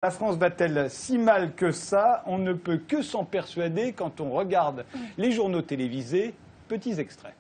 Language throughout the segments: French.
La France va-t-elle si mal que ça? On ne peut que s'en persuader quand on regarde les journaux télévisés. Petits extraits.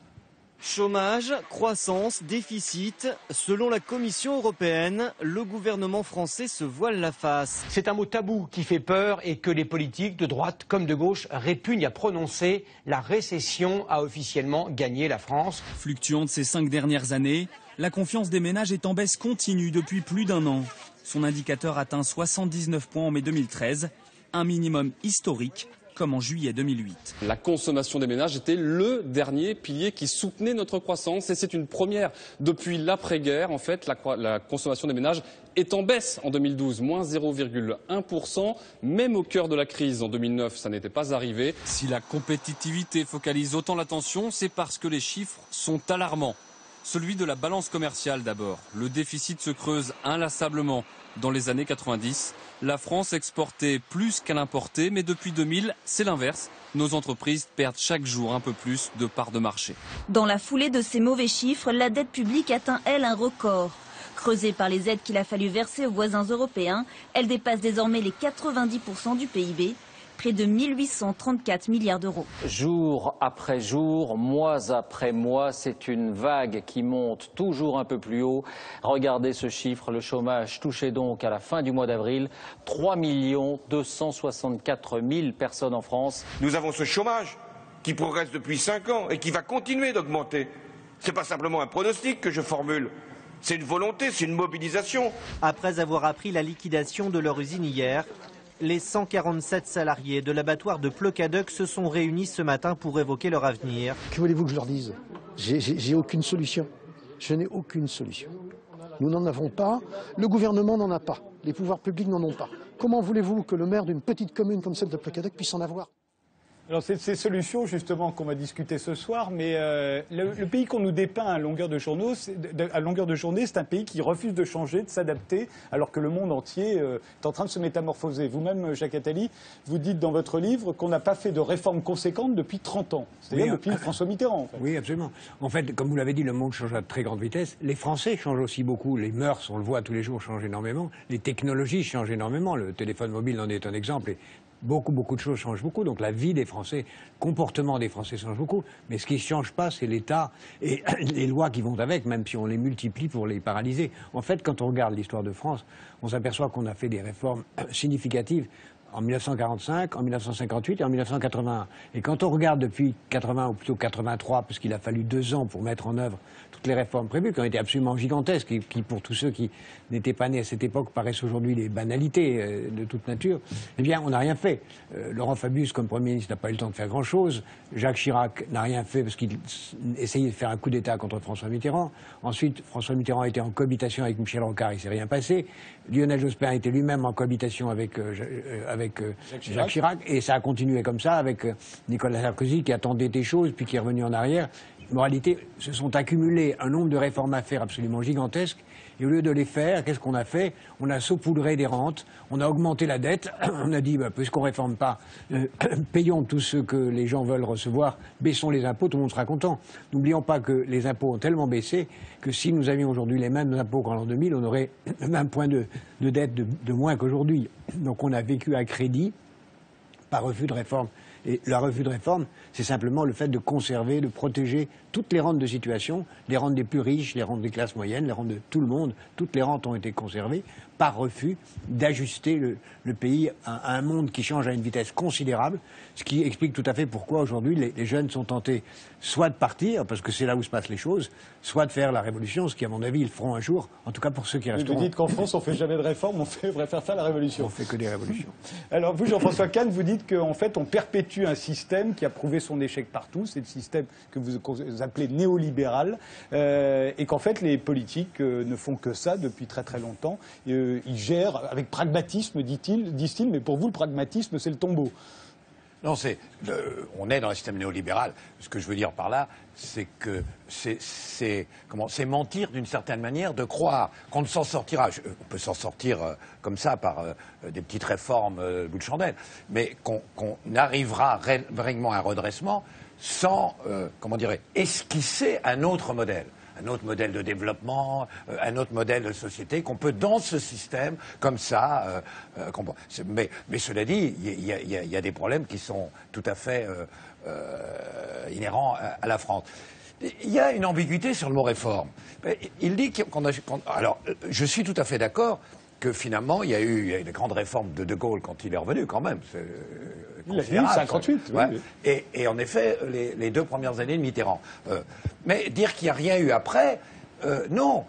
Chômage, croissance, déficit. Selon la Commission européenne, le gouvernement français se voile la face. C'est un mot tabou qui fait peur et que les politiques de droite comme de gauche répugnent à prononcer. La récession a officiellement gagné la France. Fluctuante ces 5 dernières années, la confiance des ménages est en baisse continue depuis plus d'un an. Son indicateur atteint 79 points en mai 2013, un minimum historique comme en juillet 2008. La consommation des ménages était le dernier pilier qui soutenait notre croissance et c'est une première. Depuis l'après-guerre, en fait, la consommation des ménages est en baisse en 2012, moins 0,1%. Même au cœur de la crise en 2009, ça n'était pas arrivé. Si la compétitivité focalise autant l'attention, c'est parce que les chiffres sont alarmants. Celui de la balance commerciale d'abord. Le déficit se creuse inlassablement. Dans les années 90, la France exportait plus qu'elle importait, mais depuis 2000, c'est l'inverse. Nos entreprises perdent chaque jour un peu plus de parts de marché. Dans la foulée de ces mauvais chiffres, la dette publique atteint, elle, un record. Creusée par les aides qu'il a fallu verser aux voisins européens, elle dépasse désormais les 90% du PIB. Près de 1834 milliards d'euros. Jour après jour, mois après mois, c'est une vague qui monte toujours un peu plus haut. Regardez ce chiffre, le chômage touchait donc à la fin du mois d'avril 3 264 000 personnes en France. Nous avons ce chômage qui progresse depuis 5 ans et qui va continuer d'augmenter. Ce n'est pas simplement un pronostic que je formule. C'est une volonté, c'est une mobilisation. Après avoir appris la liquidation de leur usine hier, les 147 salariés de l'abattoir de Plecaduc se sont réunis ce matin pour évoquer leur avenir. Que voulez-vous que je leur dise? J'ai aucune solution. Je n'ai aucune solution. Nous n'en avons pas, le gouvernement n'en a pas, les pouvoirs publics n'en ont pas. Comment voulez-vous que le maire d'une petite commune comme celle de Plecaduc puisse en avoir? Alors c'est de ces solutions justement qu'on va discuter ce soir, mais le pays qu'on nous dépeint à longueur de journée, c'est un pays qui refuse de changer, de s'adapter, alors que le monde entier est en train de se métamorphoser. Vous-même, Jacques Attali, vous dites dans votre livre qu'on n'a pas fait de réformes conséquentes depuis 30 ans, c'est-à-dire depuis François Mitterrand. En fait. Oui, absolument. En fait, comme vous l'avez dit, le monde change à très grande vitesse. Les Français changent aussi beaucoup, les mœurs, on le voit tous les jours, changent énormément. Les technologies changent énormément, le téléphone mobile en est un exemple. Et beaucoup de choses changent beaucoup, donc la vie des Français, le comportement des Français change beaucoup, mais ce qui ne change pas, c'est l'État et les lois qui vont avec, même si on les multiplie pour les paralyser. En fait, quand on regarde l'histoire de France, on s'aperçoit qu'on a fait des réformes significatives en 1945, en 1958 et en 1981. Et quand on regarde depuis 80 ou plutôt 83, parce qu'il a fallu 2 ans pour mettre en œuvre toutes les réformes prévues, qui ont été absolument gigantesques, et qui pour tous ceux qui n'étaient pas nés à cette époque paraissent aujourd'hui des banalités de toute nature, eh bien on n'a rien fait. Laurent Fabius, comme Premier ministre, n'a pas eu le temps de faire grand-chose. Jacques Chirac n'a rien fait parce qu'il essayait de faire un coup d'État contre François Mitterrand. Ensuite, François Mitterrand a été en cohabitation avec Michel Rocard, il ne s'est rien passé. Lionel Jospin était lui-même en cohabitation avec Jacques Chirac, et ça a continué comme ça avec Nicolas Sarkozy qui attendait des choses puis qui est revenu en arrière. En moralité, se sont accumulés un nombre de réformes à faire absolument gigantesques, et au lieu de les faire, qu'est-ce qu'on a fait? On a saupoudré des rentes, on a augmenté la dette, on a dit, puisqu'on ne réforme pas, payons tout ce que les gens veulent recevoir, baissons les impôts, tout le monde sera content. N'oublions pas que les impôts ont tellement baissé que si nous avions aujourd'hui les mêmes impôts qu'en l'an 2000, on aurait le même point de dette de moins qu'aujourd'hui. Donc on a vécu à crédit, par refus de réforme. Et la refus de réforme, c'est simplement le fait de conserver, de protéger toutes les rentes de situation, les rentes des plus riches, les rentes des classes moyennes, les rentes de tout le monde, toutes les rentes ont été conservées par refus d'ajuster le pays à un monde qui change à une vitesse considérable, ce qui explique tout à fait pourquoi aujourd'hui les jeunes sont tentés soit de partir, parce que c'est là où se passent les choses, soit de faire la révolution, ce qui à mon avis ils feront un jour, en tout cas pour ceux qui resteront. Vous dites qu'en France on ne fait jamais de réforme, on préfère faire la révolution. On fait que des révolutions. Alors vous, Jean-François Kahn, vous dites qu'en fait on perpétue un système qui a prouvé son échec partout, c'est le système que vous appelez néolibéral, et qu'en fait les politiques ne font que ça depuis très très longtemps. Ils gèrent avec pragmatisme, disent-ils, mais pour vous le pragmatisme c'est le tombeau. Non, on est dans un système néolibéral. Ce que je veux dire par là, c'est que c'est mentir d'une certaine manière de croire qu'on ne s'en sortira. On peut s'en sortir comme ça par des petites réformes bout de chandelle, mais qu'on arrivera vraiment à un redressement sans, esquisser un autre modèle. un autre modèle de développement, un autre modèle de société qu'on peut dans ce système comme ça. Mais cela dit, il y a des problèmes qui sont tout à fait inhérents à la France. Il y a une ambiguïté sur le mot réforme. Il dit qu'on a... Alors, je suis tout à fait d'accord que finalement, il y a eu des grandes réformes de Gaulle quand il est revenu, quand même. Il a fini 58, ouais. Oui. Et en effet, les 2 premières années de Mitterrand. Mais dire qu'il n'y a rien eu après, non.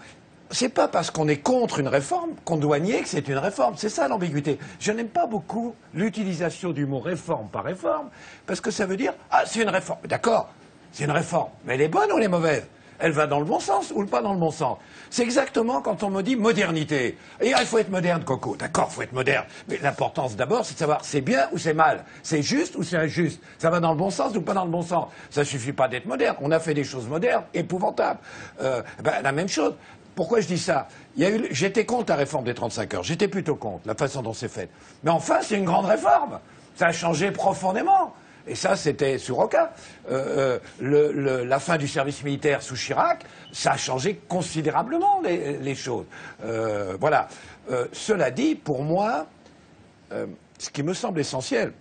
C'est pas parce qu'on est contre une réforme qu'on doit nier que c'est une réforme. C'est ça l'ambiguïté. Je n'aime pas beaucoup l'utilisation du mot réforme par réforme, parce que ça veut dire « Ah, c'est une réforme ». D'accord, c'est une réforme. Mais elle est bonne ou elle est mauvaise ? Elle va dans le bon sens ou pas dans le bon sens? C'est exactement quand on me dit modernité. Et il faut être moderne, Coco. D'accord, il faut être moderne. Mais l'importance d'abord, c'est de savoir c'est bien ou c'est mal. C'est juste ou c'est injuste. Ça va dans le bon sens ou pas dans le bon sens. Ça suffit pas d'être moderne. On a fait des choses modernes, épouvantables. La même chose. Pourquoi je dis ça? J'étais contre la réforme des 35 heures. J'étais plutôt contre la façon dont c'est fait. Mais enfin, c'est une grande réforme. Ça a changé profondément. Et ça, c'était sous Rocard. La fin du service militaire sous Chirac, ça a changé considérablement les choses. Voilà. Cela dit, pour moi, ce qui me semble essentiel,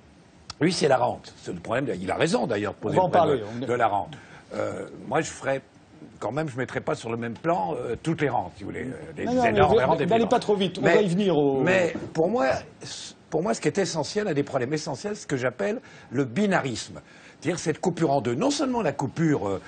lui, c'est la rente. C'est le problème. Il a raison, d'ailleurs, de poser le problème de la rente. Moi, je mettrais pas sur le même plan toutes les rentes, si vous voulez. N'allez pas trop vite. On va y venir. Mais pour moi, ce qui est essentiel, un des problèmes essentiels, c'est ce que j'appelle le binarisme. C'est-à-dire cette coupure en deux. Non seulement la coupure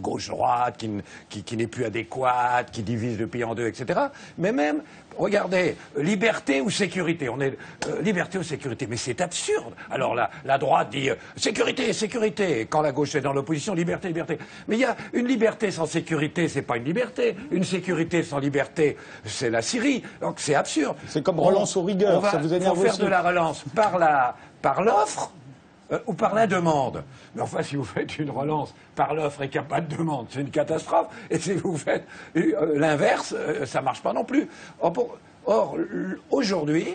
gauche-droite, qui n'est plus adéquate, qui divise le pays en deux, etc., mais même, regardez, liberté ou sécurité. On est liberté ou sécurité, mais c'est absurde. Alors la droite dit sécurité, sécurité. Et quand la gauche est dans l'opposition, liberté, liberté. Mais il y a une liberté sans sécurité, c'est pas une liberté. Une sécurité sans liberté, c'est la Syrie. Donc c'est absurde. C'est comme relance aux rigueurs. Ça vous énerve aussi. Faut faire de la relance par l'offre. Ou par la demande. Mais enfin, si vous faites une relance par l'offre et qu'il n'y a pas de demande, c'est une catastrophe. Et si vous faites l'inverse, ça ne marche pas non plus. Or aujourd'hui,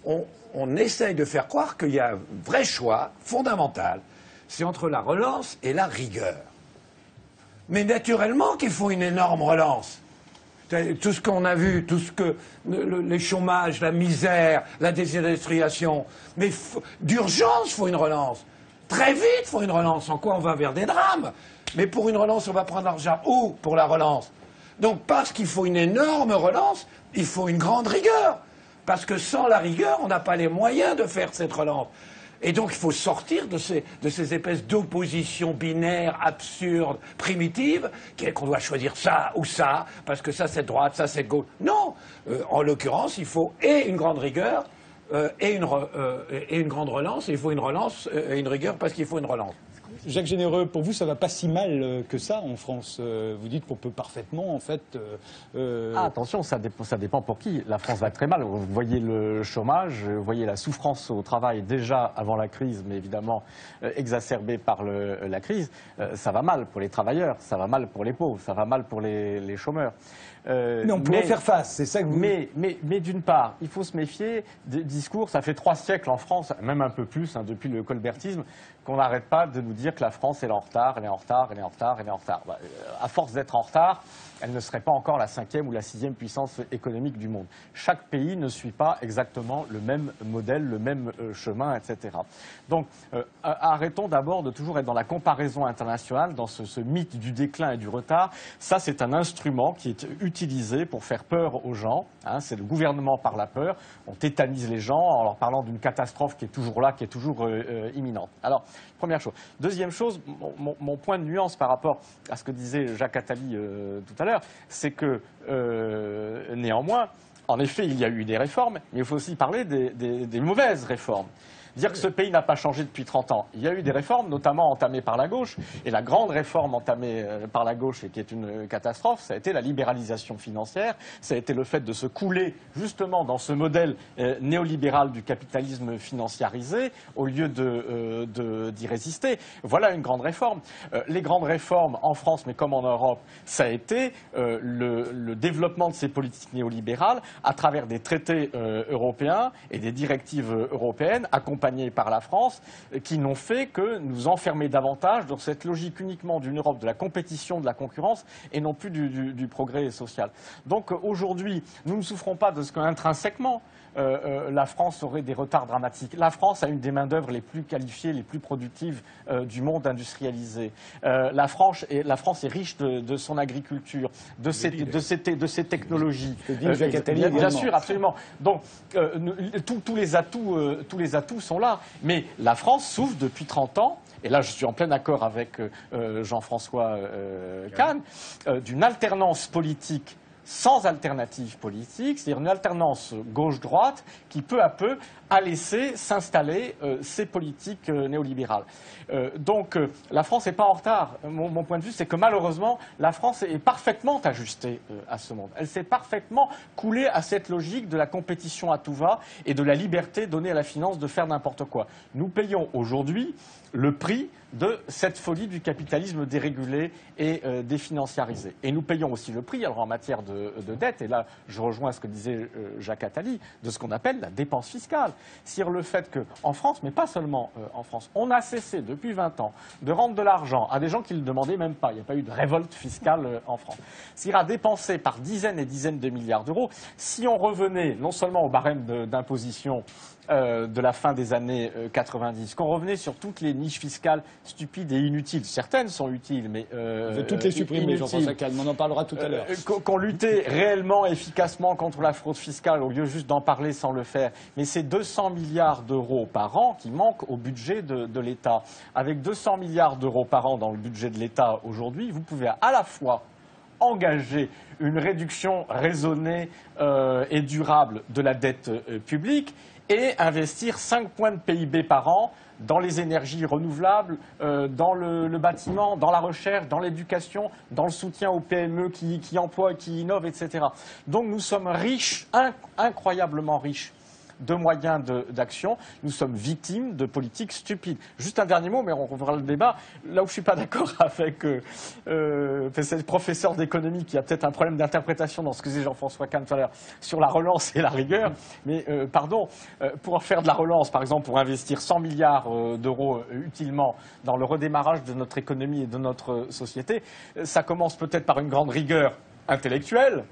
on essaye de faire croire qu'il y a un vrai choix fondamental. C'est entre la relance et la rigueur. Mais naturellement qu'il faut une énorme relance. Tout ce qu'on a vu, les chômages, la misère, la désindustrialisation. Mais d'urgence, il faut une relance. Très vite, il faut une relance. En quoi on va vers des drames? Mais pour une relance, on va prendre l'argent où pour la relance? Donc parce qu'il faut une énorme relance, il faut une grande rigueur. Parce que sans la rigueur, on n'a pas les moyens de faire cette relance. Et donc il faut sortir de ces espèces d'oppositions binaires, absurdes, primitives, qu'on doit choisir ça ou ça, parce que ça c'est droite, ça c'est gauche. Non, en l'occurrence, il faut et une grande rigueur et une grande relance. Et il faut une relance et une rigueur parce qu'il faut une relance. Jacques Généreux, pour vous, ça va pas si mal que ça en France. Vous dites qu'on peut parfaitement, en fait... attention, ça dépend pour qui. La France va très mal. Vous voyez le chômage, vous voyez la souffrance au travail déjà avant la crise, mais évidemment exacerbée par la crise. Ça va mal pour les travailleurs, ça va mal pour les pauvres, ça va mal pour les chômeurs. Mais on pourrait faire face, c'est ça que vous... Mais d'une part, il faut se méfier des discours. Ça fait 3 siècles en France, même un peu plus, depuis le colbertisme, qu'on n'arrête pas de nous dire que la France est en retard, elle est en retard, elle est en retard, elle est en retard. À force d'être en retard, elle ne serait pas encore la 5e ou la 6e puissance économique du monde. Chaque pays ne suit pas exactement le même modèle, le même chemin, etc. Donc, arrêtons d'abord de toujours être dans la comparaison internationale, dans ce mythe du déclin et du retard. Ça, c'est un instrument qui est utilisé pour faire peur aux gens. C'est le gouvernement par la peur. On tétanise les gens en leur parlant d'une catastrophe qui est toujours là, qui est toujours imminente. Alors, première chose. Deuxième chose, mon point de nuance par rapport à ce que disait Jacques Attali tout à l'heure, c'est que, néanmoins, en effet, il y a eu des réformes, mais il faut aussi parler des mauvaises réformes. Dire que ce pays n'a pas changé depuis 30 ans. Il y a eu des réformes, notamment entamées par la gauche, et la grande réforme entamée par la gauche, et qui est une catastrophe, ça a été la libéralisation financière, ça a été le fait de se couler justement dans ce modèle néolibéral du capitalisme financiarisé, au lieu d'y résister. Voilà une grande réforme. Les grandes réformes en France, mais comme en Europe, ça a été le développement de ces politiques néolibérales à travers des traités européens et des directives européennes, accompagnées accompagnés par la France, qui n'ont fait que nous enfermer davantage dans cette logique uniquement d'une Europe de la compétition, de la concurrence, et non plus du progrès social. Donc aujourd'hui, nous ne souffrons pas de ce qu'intrinsèquement, la France aurait des retards dramatiques. La France a une des main-d'œuvre les plus qualifiées, les plus productives du monde industrialisé. La France est riche de son agriculture, de ses technologies. Bien sûr, absolument. Donc tous les atouts sont là. Mais la France souffre depuis 30 ans. Et là, je suis en plein accord avec Jean-François Kahn, d'une alternance politique sans alternative politique, c'est-à-dire une alternance gauche-droite qui, peu à peu, a laissé s'installer ces politiques néolibérales. Donc la France n'est pas en retard. Mon point de vue, c'est que malheureusement, la France est parfaitement ajustée à ce monde. Elle s'est parfaitement coulée à cette logique de la compétition à tout va et de la liberté donnée à la finance de faire n'importe quoi. Nous payons aujourd'hui le prix de cette folie du capitalisme dérégulé et définanciarisé. Et nous payons aussi le prix, alors en matière de dette, et là je rejoins ce que disait Jacques Attali, de ce qu'on appelle la dépense fiscale. C'est-à-dire le fait qu'en France, mais pas seulement en France, on a cessé depuis 20 ans de rendre de l'argent à des gens qui ne le demandaient même pas. Il n'y a pas eu de révolte fiscale en France. C'est-à-dire à dépenser par dizaines et dizaines de milliards d'euros. Si on revenait non seulement au barème d'imposition de la fin des années 90, qu'on revenait sur toutes les niches fiscales stupides et inutiles. Certaines sont utiles, mais de toutes les supprimer, Jean-François Kahn, on en parlera tout à l'heure. Qu'on luttait réellement, efficacement contre la fraude fiscale, au lieu juste d'en parler sans le faire. Mais c'est 200 milliards d'euros par an qui manquent au budget de l'État. Avec 200 milliards d'euros par an dans le budget de l'État aujourd'hui, vous pouvez à la fois engager une réduction raisonnée et durable de la dette publique et investir 5 points de PIB par an dans les énergies renouvelables, dans le bâtiment, dans la recherche, dans l'éducation, dans le soutien aux PME qui emploient, qui innovent, etc. Donc nous sommes riches, incroyablement riches de moyens d'action. Nous sommes victimes de politiques stupides. Juste un dernier mot, mais on reverra le débat. Là où je ne suis pas d'accord avec ce professeur d'économie qui a peut-être un problème d'interprétation dans ce que disait Jean-François Kahn tout à l'heure sur la relance et la rigueur, mais pour faire de la relance, par exemple, pour investir 100 milliards d'euros utilement dans le redémarrage de notre économie et de notre société, ça commence peut-être par une grande rigueur intellectuelle,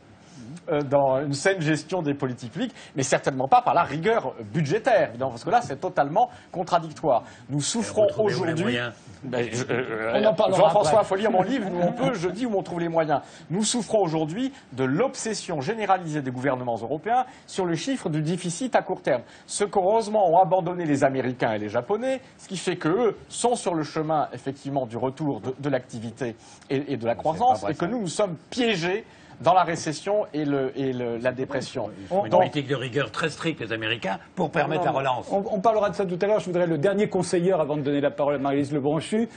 dans une saine gestion des politiques publiques, mais certainement pas par la rigueur budgétaire, évidemment, parce que là, c'est totalement contradictoire. Nous souffrons aujourd'hui... Jean-François, il faut lire mon livre, où on peut, je dis où on trouve les moyens. Nous souffrons aujourd'hui de l'obsession généralisée des gouvernements européens sur le chiffre du déficit à court terme. Ce qu'heureusement ont abandonné les Américains et les Japonais, ce qui fait qu'eux sont sur le chemin, effectivement, du retour de l'activité et de la croissance, et que nous sommes piégés dans la récession et la dépression. Une politique de rigueur très stricte, les Américains, pour permettre la relance. On parlera de ça tout à l'heure. Je voudrais le dernier conseiller, avant de donner la parole à Marie-Lise Lebranchu.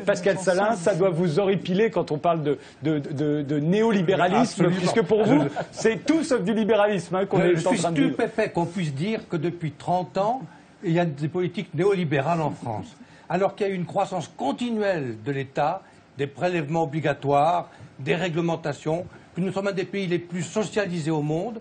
Pascal Salin, ça doit vous horripiler quand on parle de néolibéralisme, puisque pour vous, c'est tout sauf du libéralisme qu'on est en train de vivre. Je suis stupéfait qu'on puisse dire que depuis 30 ans, il y a des politiques néolibérales en France. Alors qu'il y a eu une croissance continuelle de l'État, des prélèvements obligatoires, des réglementations, que nous sommes un des pays les plus socialisés au monde,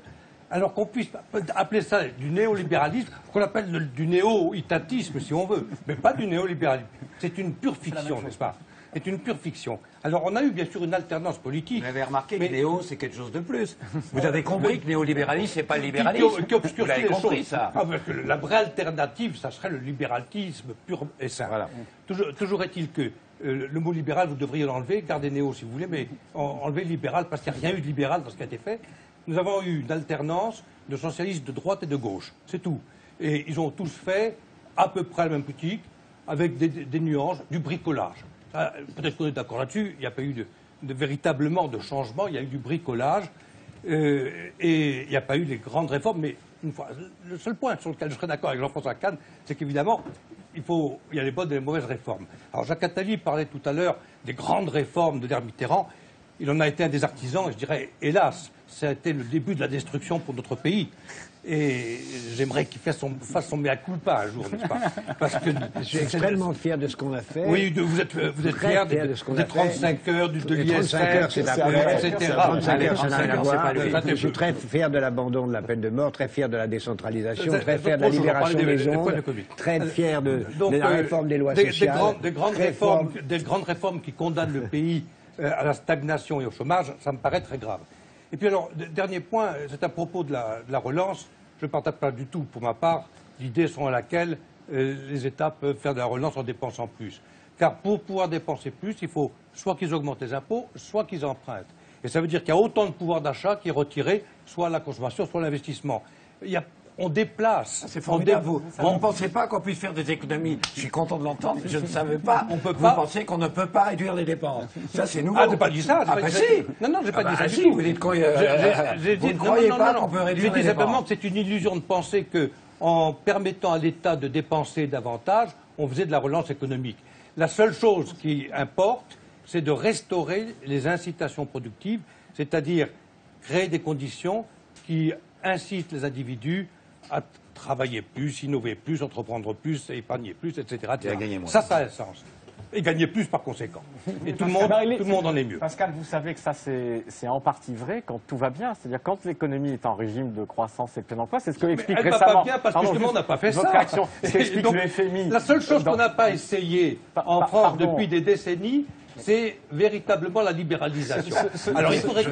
alors qu'on puisse appeler ça du néolibéralisme, qu'on appelle du néo-itatisme si on veut, mais pas du néolibéralisme. C'est une pure fiction, n'est-ce pas? C'est une pure fiction. Alors on a eu bien sûr une alternance politique. Vous avez remarqué que néo, c'est quelque chose de plus. Vous avez compris que néolibéralisme, c'est pas le libéralisme. Qui obscurcit vous avez compris ça. Parce que la vraie alternative, ça serait le libéralisme pur et simple. Voilà. Toujours est-il que le mot libéral, vous devriez l'enlever, gardez néo si vous voulez, mais enlevez libéral parce qu'il n'y a rien eu de libéral dans ce qui a été fait. Nous avons eu une alternance de socialistes de droite et de gauche, c'est tout. Et ils ont tous fait à peu près la même politique, avec des nuances, du bricolage. Peut-être qu'on est d'accord là-dessus, il n'y a pas eu véritablement de changement, il y a eu du bricolage, et il n'y a pas eu les grandes réformes, mais une fois, le seul point sur lequel je serais d'accord avec Jean-François Kahn, c'est qu'évidemment, il y a les bonnes et les mauvaises réformes. Alors Jacques Attali parlait tout à l'heure des grandes réformes de l'ère Mitterrand. il en a été un des artisans, et je dirais, hélas, ça a été le début de la destruction pour notre pays. Et j'aimerais qu'il fasse son mea culpa un jour, n'est-ce pas? Parce que je suis extrêmement fier de ce qu'on a fait. Oui, vous êtes fier de ce qu'on a fait. 35 heures de l'ISF, 35 heures, c'est etc. 35 heures, ça n'a rien à voir. Je suis très fier de l'abandon de la peine de mort, très fier de la décentralisation, très fier de la libération des ondes, très fier de la réforme des lois sociales. Des grandes réformes qui condamnent le pays à la stagnation et au chômage, ça me paraît très grave. Et puis alors, dernier point, c'est à propos de la relance. Je ne partage pas du tout, pour ma part, l'idée selon laquelle les États peuvent faire de la relance en dépensant plus. Car pour pouvoir dépenser plus, il faut soit qu'ils augmentent les impôts, soit qu'ils empruntent. Et ça veut dire qu'il y a autant de pouvoir d'achat qui est retiré, soit à la consommation, soit à l'investissement. On déplace. C'est formidable. Vous ne pensez pas qu'on puisse faire des économies? Je suis content de l'entendre, mais je ne savais pas. Vous pensez qu'on ne peut pas réduire les dépenses? Ça, c'est nouveau. Ah, j'ai pas dit ça. Ah, bah si. Non, j'ai pas dit ça du si, tout. vous dites qu'on... Vous ne croyez pas qu'on peut réduire les dépenses? J'ai dit simplement que c'est une illusion de penser qu'en permettant à l'État de dépenser davantage, on faisait de la relance économique. La seule chose qui importe, c'est de restaurer les incitations productives, c'est-à-dire créer des conditions qui incitent les individus à travailler plus, innover plus, entreprendre plus, épargner plus, etc. Ça a un sens. Et gagner plus par conséquent. Et tout le monde en est mieux. Pascal, vous savez que ça, c'est en partie vrai quand tout va bien. C'est-à-dire quand l'économie est en régime de croissance et de plein emploi, c'est ce que explique récemment... Elle va pas bien parce que justement, on n'a pas fait ça. Votre action, c'est explique le FMI. La seule chose qu'on n'a pas essayé en France depuis des décennies, c'est véritablement la libéralisation. Alors il faudrait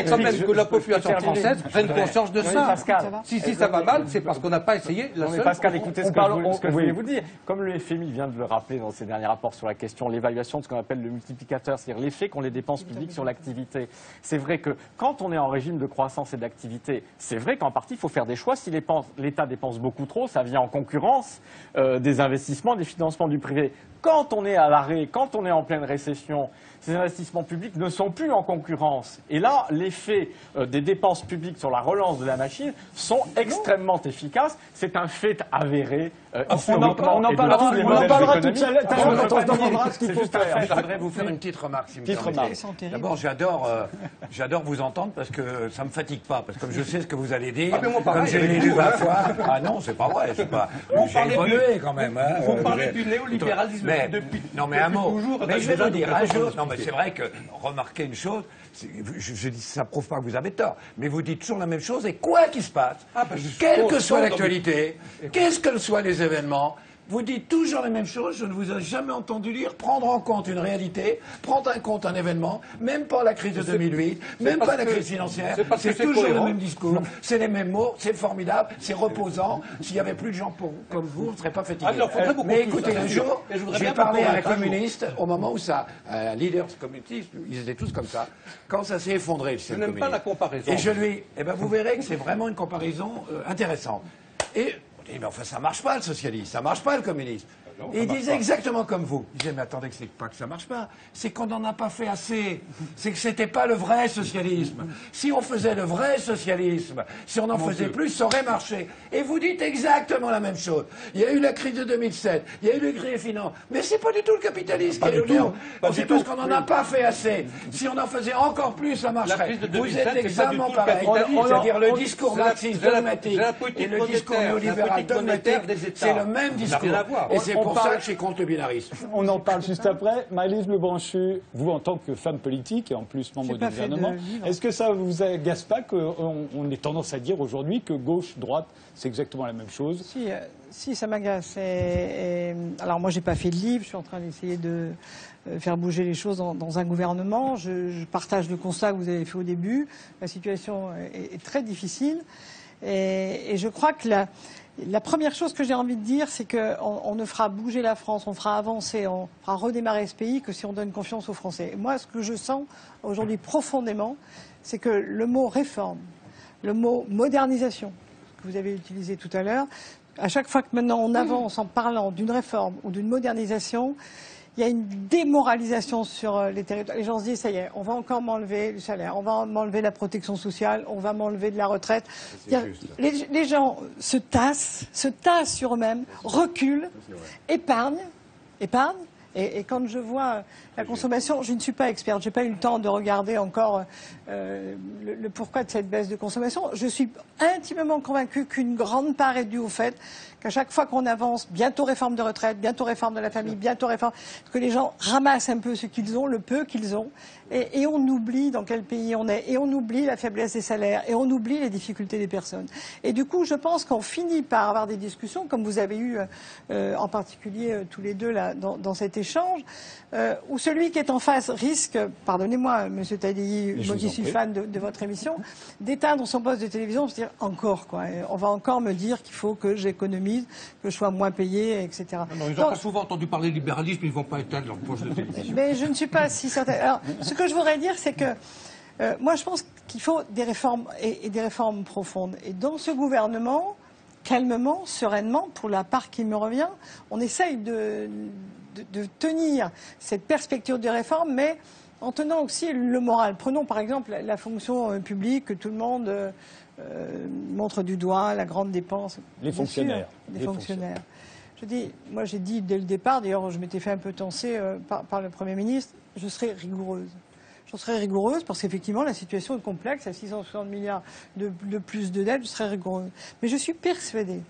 quand même que la population française prenne conscience de ça. Si ça va mal, c'est parce qu'on n'a pas essayé. Pascal, écoutez ce que je voulais vous dire. Comme le FMI vient de le rappeler dans ses derniers rapports sur la question, l'évaluation de ce qu'on appelle le multiplicateur, c'est-à-dire l'effet qu'ont les dépenses publiques sur l'activité. C'est vrai que quand on est en régime de croissance et d'activité, c'est vrai qu'en partie, il faut faire des choix. Si l'État dépense beaucoup trop, ça vient en concurrence des investissements, des financements du privé. Quand on est à l'arrêt, quand on est en pleine récession, ces investissements publics ne sont plus en concurrence. Et là, l'effet des dépenses publiques sur la relance de la machine sont extrêmement efficaces. C'est un fait avéré historiquement. On en parlera tout à l'heure quand on se demandera ce qu'il faut faire. Je voudrais vous faire une petite remarque, si vous permettez. D'abord, j'adore vous entendre parce que ça ne me fatigue pas. Parce que comme je sais ce que vous allez dire, comme j'ai lu 20 fois... Ah non, c'est pas vrai. J'ai évolué quand même. Vous parlez du néolibéralisme depuis toujours. Mais je vais vous dire un jour... Non, mais c'est vrai que, remarquez une chose, je dis ça prouve pas que vous avez tort, mais vous dites toujours la même chose, et quoi qu'il se passe, quelle que soit l'actualité, qu'est-ce que soient les événements, vous dites toujours la même chose, je ne vous ai jamais entendu dire prendre en compte une réalité, prendre en compte un événement, même pas la crise de 2008, même pas la crise financière, c'est toujours le même discours, c'est les mêmes mots, c'est formidable, c'est reposant, s'il n'y avait plus de gens comme vous, on ne serait pas fatigué. Mais écoutez, un jour, j'ai parlé à un communiste, au moment où ça, un leader communiste, ils étaient tous comme ça, quand ça s'est effondré, le système communiste. Je n'aime pas la comparaison. Et je lui, vous verrez que c'est vraiment une comparaison intéressante. Et mais enfin, ça marche pas le socialisme, ça marche pas le communisme. Et il disait exactement comme vous. Il disait, mais attendez, c'est pas que ça marche pas, c'est qu'on n'en a pas fait assez. C'est que c'était pas le vrai socialisme. Si on faisait le vrai socialisme, si on en faisait plus, ça aurait marché. Et vous dites exactement la même chose. Il y a eu la crise de 2007, il y a eu le crise finance, mais c'est pas du tout le capitalisme qui est le néo. C'est parce qu'on n'en a pas fait assez. Si on en faisait encore plus, ça marcherait. Vous êtes exactement pareil. C'est-à-dire le discours marxiste dogmatique et le discours néolibéral dogmatique, c'est le même discours. Et c'est pour ça que je suis contre le binarisme. On en parle juste après. Maëlys Lebranchu, vous en tant que femme politique et en plus membre du gouvernement, est-ce que ça vous agace pas qu'on ait tendance à dire aujourd'hui que gauche, droite, c'est exactement la même chose? Si, ça m'agace. Alors moi, j'ai pas fait de livre, je suis en train d'essayer de faire bouger les choses dans un gouvernement. Je partage le constat que vous avez fait au début. La situation est très difficile. Et je crois que la première chose que j'ai envie de dire, c'est qu'on ne fera bouger la France, on fera avancer, on fera redémarrer ce pays que si on donne confiance aux Français. Et moi, ce que je sens aujourd'hui profondément, c'est que le mot réforme, le mot modernisation, que vous avez utilisé tout à l'heure, à chaque fois que maintenant on avance en parlant d'une réforme ou d'une modernisation, il y a une démoralisation sur les territoires. Les gens se disent, ça y est, on va encore m'enlever le salaire, on va m'enlever la protection sociale, on va m'enlever de la retraite. Les gens se tassent sur eux-mêmes, reculent, épargnent, Et quand je vois la consommation, je ne suis pas experte, je n'ai pas eu le temps de regarder encore le pourquoi de cette baisse de consommation. Je suis intimement convaincue qu'une grande part est due au fait qu'à chaque fois qu'on avance, bientôt réforme de retraite, bientôt réforme de la famille, bientôt réforme, que les gens ramassent un peu ce qu'ils ont, le peu qu'ils ont, et on oublie dans quel pays on est, et on oublie la faiblesse des salaires, et on oublie les difficultés des personnes. Et du coup, je pense qu'on finit par avoir des discussions, comme vous avez eu en particulier tous les deux là, dans cet échange, où celui qui est en face risque, pardonnez-moi, Monsieur Tadei, moi qui suis fan de votre émission, d'éteindre son poste de télévision, se dire encore quoi, on va encore me dire qu'il faut que j'économise, que je sois moins payé, etc. Non, ils n'ont pas souvent entendu parler de libéralisme, ils ne vont pas éteindre leur poste de télévision. Mais je ne suis pas si certaine. Alors, ce que je voudrais dire, c'est que moi, je pense qu'il faut des réformes et des réformes profondes. Et dans ce gouvernement, calmement, sereinement, pour la part qui me revient, on essaye de tenir cette perspective de réforme, mais en tenant aussi le moral. Prenons par exemple la fonction publique que tout le monde montre du doigt, la grande dépense. Les fonctionnaires. Les fonctionnaires. Moi j'ai dit dès le départ, d'ailleurs je m'étais fait un peu tenser par le Premier ministre, je serai rigoureuse. Je serai rigoureuse parce qu'effectivement la situation est complexe, à 660 milliards de plus de dettes, je serai rigoureuse. Mais je suis persuadée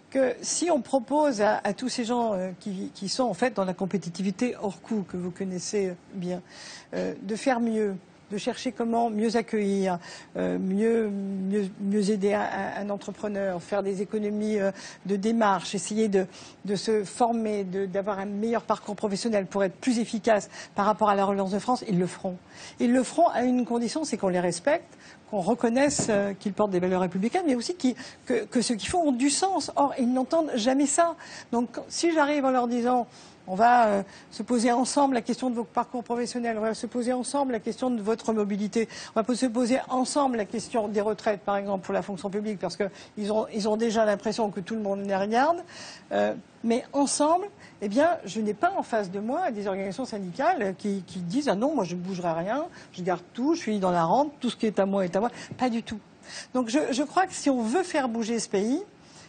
que si on propose à tous ces gens qui sont en fait dans la compétitivité hors coût, que vous connaissez bien, de faire mieux, de chercher comment mieux accueillir, mieux aider un entrepreneur, faire des économies de démarche, essayer de se former, d'avoir un meilleur parcours professionnel pour être plus efficace par rapport à la relance de France, ils le feront. Ils le feront à une condition, c'est qu'on les respecte, qu'on reconnaisse qu'ils portent des valeurs républicaines, mais aussi que ce qu'ils font ont du sens. Or, ils n'entendent jamais ça. Donc, si j'arrive en leur disant on va se poser ensemble la question de vos parcours professionnels, on va se poser ensemble la question de votre mobilité, on va se poser ensemble la question des retraites, par exemple, pour la fonction publique, parce qu'ils ont déjà l'impression que tout le monde les regarde. Mais ensemble, eh bien, je n'ai pas en face de moi des organisations syndicales qui disent « Ah non, moi je ne bougerai rien, je garde tout, je suis dans la rente, tout ce qui est à moi est à moi ». Pas du tout. Donc je crois que si on veut faire bouger ce pays,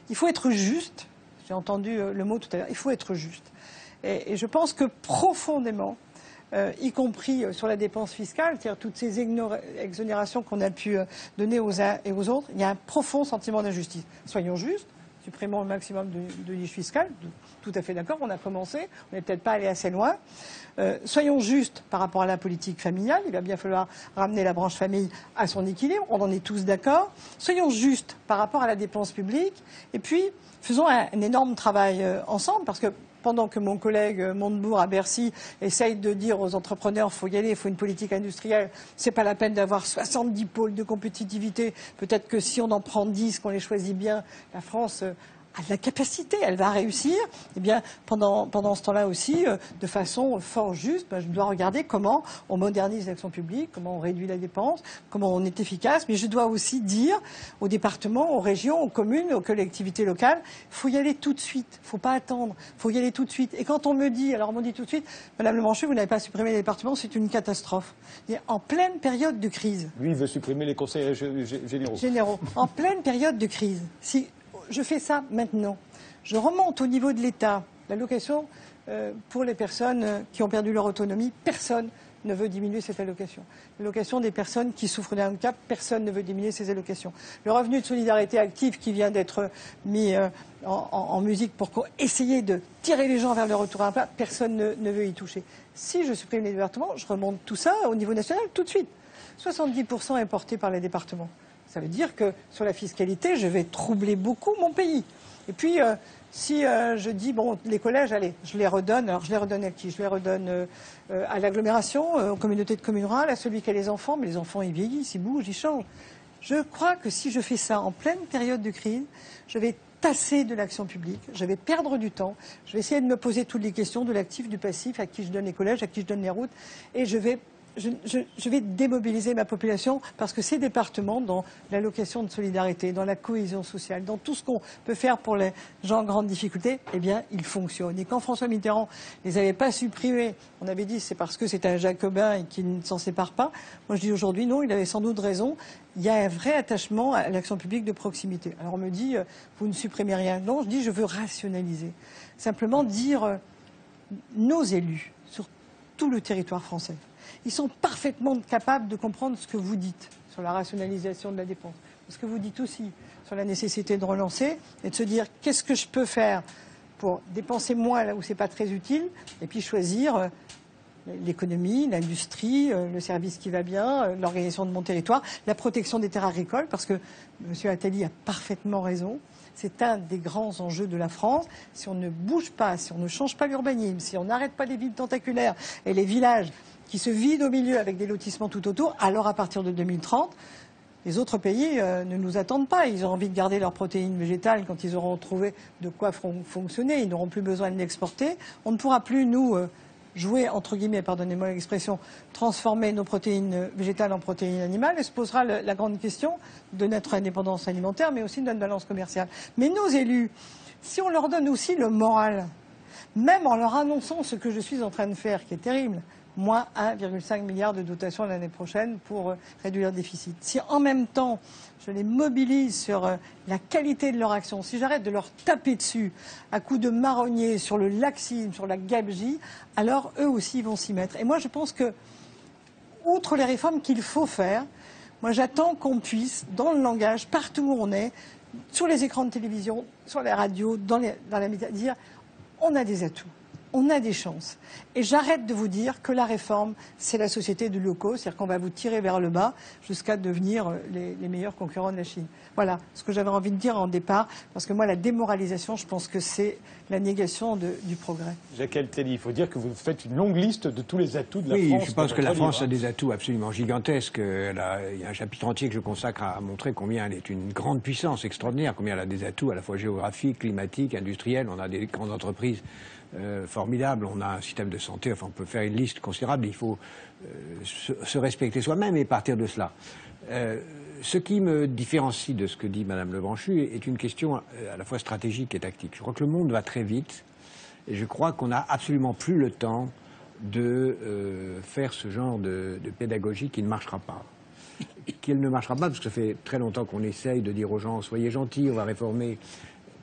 il faut être juste. J'ai entendu le mot tout à l'heure, il faut être juste. Et je pense que profondément, y compris sur la dépense fiscale, c'est-à-dire toutes ces exonérations qu'on a pu donner aux uns et aux autres, il y a un profond sentiment d'injustice. Soyons justes, supprimons le maximum de niches fiscales, tout à fait d'accord, on a commencé, on n'est peut-être pas allé assez loin. Soyons justes par rapport à la politique familiale, il va bien falloir ramener la branche famille à son équilibre, on en est tous d'accord. Soyons justes par rapport à la dépense publique, et puis faisons un énorme travail ensemble, parce que pendant que mon collègue Montebourg à Bercy essaye de dire aux entrepreneurs il faut y aller, il faut une politique industrielle, c'est pas la peine d'avoir 70 pôles de compétitivité. Peut-être que si on en prend 10, qu'on les choisit bien, la France a de la capacité, elle va réussir. Eh bien, pendant ce temps-là aussi, de façon fort juste, je dois regarder comment on modernise l'action publique, comment on réduit la dépense, comment on est efficace. Mais je dois aussi dire aux départements, aux régions, aux communes, aux collectivités locales, il faut y aller tout de suite. Il ne faut pas attendre. Il faut y aller tout de suite. Et quand on me dit, alors on me dit tout de suite, Madame Le Manchot, vous n'avez pas supprimé les départements, c'est une catastrophe. En pleine période de crise. Lui, il veut supprimer les conseils généraux. En pleine période de crise. Si je fais ça maintenant, je remonte au niveau de l'État l'allocation pour les personnes qui ont perdu leur autonomie. Personne ne veut diminuer cette allocation. L'allocation des personnes qui souffrent d'un handicap, personne ne veut diminuer ces allocations. Le revenu de solidarité active qui vient d'être mis en musique pour essayer de tirer les gens vers le retour à l'emploi, personne ne veut y toucher. Si je supprime les départements, je remonte tout ça au niveau national tout de suite. 70% est porté par les départements. Ça veut dire que sur la fiscalité, je vais troubler beaucoup mon pays. Et puis, si je dis, bon, les collèges, allez, je les redonne. Alors, je les redonne à qui? Je les redonne à l'agglomération, aux communautés de communes rurales, à celui qui a les enfants. Mais les enfants, ils vieillissent, ils bougent, ils changent. Je crois que si je fais ça en pleine période de crise, je vais tasser de l'action publique, je vais perdre du temps, je vais essayer de me poser toutes les questions de l'actif, du passif, à qui je donne les collèges, à qui je donne les routes, et je vais démobiliser ma population parce que ces départements, dans l'allocation de solidarité, dans la cohésion sociale, dans tout ce qu'on peut faire pour les gens en grande difficulté, eh bien, ils fonctionnent. Et quand François Mitterrand les avait pas supprimés, on avait dit c'est parce que c'est un jacobin et qu'il ne s'en sépare pas. Moi, je dis aujourd'hui non, il avait sans doute raison. Il y a un vrai attachement à l'action publique de proximité. Alors on me dit, vous ne supprimez rien. Non, je dis, je veux rationaliser. Simplement dire, nos élus, sur tout le territoire français, ils sont parfaitement capables de comprendre ce que vous dites sur la rationalisation de la dépense, ce que vous dites aussi sur la nécessité de relancer et de se dire qu'est-ce que je peux faire pour dépenser moins là où c'est pas très utile et puis choisir l'économie, l'industrie, le service qui va bien, l'organisation de mon territoire, la protection des terres agricoles, parce que M. Attali a parfaitement raison. C'est un des grands enjeux de la France. Si on ne bouge pas, si on ne change pas l'urbanisme, si on n'arrête pas les villes tentaculaires et les villages qui se vident au milieu avec des lotissements tout autour, alors à partir de 2030, les autres pays ne nous attendent pas. Ils ont envie de garder leurs protéines végétales quand ils auront trouvé de quoi fonctionner. Ils n'auront plus besoin de l'exporter. On ne pourra plus, nous, jouer, entre guillemets, pardonnez-moi l'expression, transformer nos protéines végétales en protéines animales. Et se posera la grande question de notre indépendance alimentaire, mais aussi de notre balance commerciale. Mais nos élus, si on leur donne aussi le moral, même en leur annonçant ce que je suis en train de faire, qui est terrible, moins 1,5 milliard de dotation l'année prochaine pour réduire le déficit. Si en même temps, je les mobilise sur la qualité de leur action, si j'arrête de leur taper dessus à coups de marronnier sur le laxisme, sur la gabegie, alors eux aussi vont s'y mettre. Et moi, je pense que, outre les réformes qu'il faut faire, moi j'attends qu'on puisse, dans le langage, partout où on est, sur les écrans de télévision, sur les radios, dans la média, dire on a des atouts. On a des chances. Et j'arrête de vous dire que la réforme, c'est la société du low cost, c'est-à-dire qu'on va vous tirer vers le bas jusqu'à devenir les meilleurs concurrents de la Chine. Voilà ce que j'avais envie de dire en départ, parce que moi, la démoralisation, je pense que c'est la négation du progrès. Jacques Attali, il faut dire que vous faites une longue liste de tous les atouts de la France. Oui, je pense que la France a des atouts absolument gigantesques. Il y a un chapitre entier que je consacre à montrer combien elle est une grande puissance extraordinaire, combien elle a des atouts à la fois géographiques, climatiques, industriels. On a des grandes entreprises formidable, on a un système de santé, enfin on peut faire une liste considérable, il faut se respecter soi-même et partir de cela. Ce qui me différencie de ce que dit Mme Lebranchu est une question à la fois stratégique et tactique. Je crois que le monde va très vite et je crois qu'on n'a absolument plus le temps de faire ce genre de pédagogie qui ne marchera pas. Qu'elle ne marchera pas parce que ça fait très longtemps qu'on essaye de dire aux gens soyez gentils, on va réformer.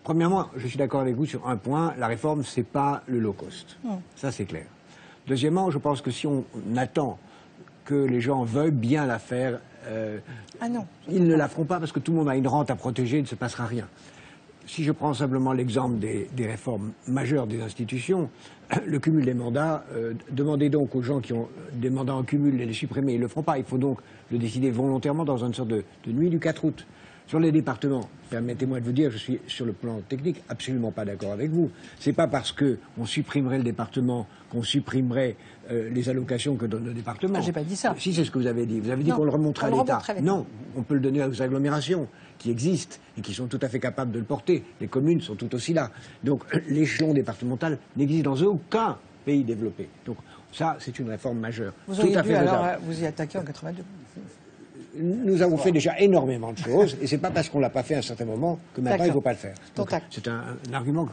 Premièrement, je suis d'accord avec vous sur un point, la réforme, c'est pas le low cost. Ça, c'est clair. Deuxièmement, je pense que si on attend que les gens veuillent bien la faire, ils ne la feront pas parce que tout le monde a une rente à protéger, il ne se passera rien. Si je prends simplement l'exemple des réformes majeures des institutions, le cumul des mandats, demandez donc aux gens qui ont des mandats en cumul de les supprimer, ils ne le feront pas. Il faut donc le décider volontairement dans une sorte de nuit du 4 août. Sur les départements, permettez-moi de vous dire, je suis sur le plan technique absolument pas d'accord avec vous. C'est pas parce qu'on supprimerait le département qu'on supprimerait les allocations que donne le département. Ah, j'ai pas dit ça. Si, c'est ce que vous avez dit. Vous avez dit qu'on le remonterait à l'État. Non, on peut le donner aux agglomérations qui existent et qui sont tout à fait capables de le porter. Les communes sont tout aussi là. Donc l'échelon départemental n'existe dans aucun pays développé. Donc ça, c'est une réforme majeure. Vous auriez dû alors vous y attaquer en 82. Nous avons fait déjà énormément de choses, et c'est pas parce qu'on l'a pas fait à un certain moment que maintenant il ne faut pas le faire. C'est un argument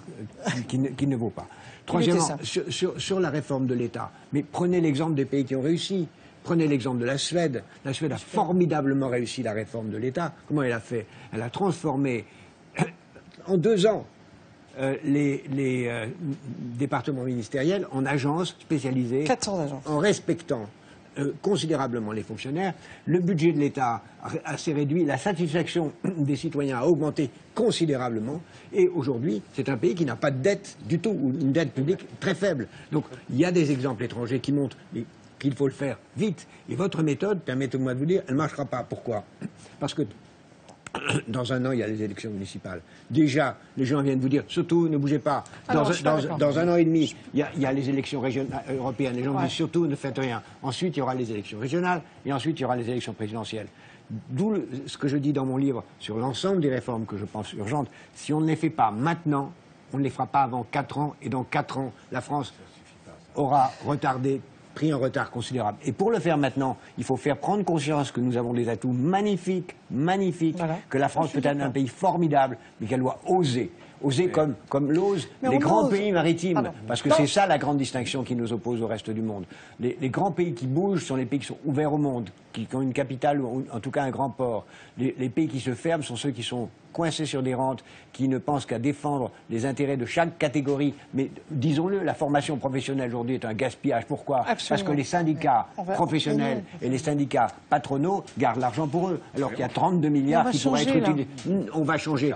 qui ne vaut pas. Troisièmement, sur la réforme de l'État, mais prenez l'exemple des pays qui ont réussi. Prenez l'exemple de la Suède. La Suède a formidablement réussi la réforme de l'État. Comment elle a fait? Elle a transformé en 2 ans les départements ministériels en agences spécialisées, 400 agences, en respectant considérablement les fonctionnaires. Le budget de l'État s'est réduit, la satisfaction des citoyens a augmenté considérablement, et aujourd'hui, c'est un pays qui n'a pas de dette du tout, ou une dette publique très faible. Donc, il y a des exemples étrangers qui montrent qu'il faut le faire vite. Et votre méthode, permettez-moi de vous dire, elle ne marchera pas. Pourquoi? Parce que dans 1 an, il y a les élections municipales. Déjà, les gens viennent vous dire, surtout, ne bougez pas. Dans 1 an et demi, il y a les élections européennes. Les gens disent, surtout, ne faites rien. Ensuite, il y aura les élections régionales, et ensuite, il y aura les élections présidentielles. D'où ce que je dis dans mon livre sur l'ensemble des réformes que je pense urgentes. Si on ne les fait pas maintenant, on ne les fera pas avant 4 ans, et dans 4 ans, la France aura pris un retard considérable. Et pour le faire maintenant, il faut faire prendre conscience que nous avons des atouts magnifiques, que la France peut être un pays formidable, mais qu'elle doit oser. Oser comme l'osent les grands pays maritimes. Parce que c'est ça la grande distinction qui nous oppose au reste du monde. Les grands pays qui bougent sont les pays qui sont ouverts au monde, qui ont une capitale ou en tout cas un grand port. Les pays qui se ferment sont ceux qui sont coincés sur des rentes, qui ne pensent qu'à défendre les intérêts de chaque catégorie. Mais disons-le, la formation professionnelle aujourd'hui est un gaspillage. Pourquoi? Absolument. Parce que les syndicats professionnels et les syndicats patronaux gardent l'argent pour eux, alors qu'il y a 32 milliards qui pourraient être utilisés. On va changer.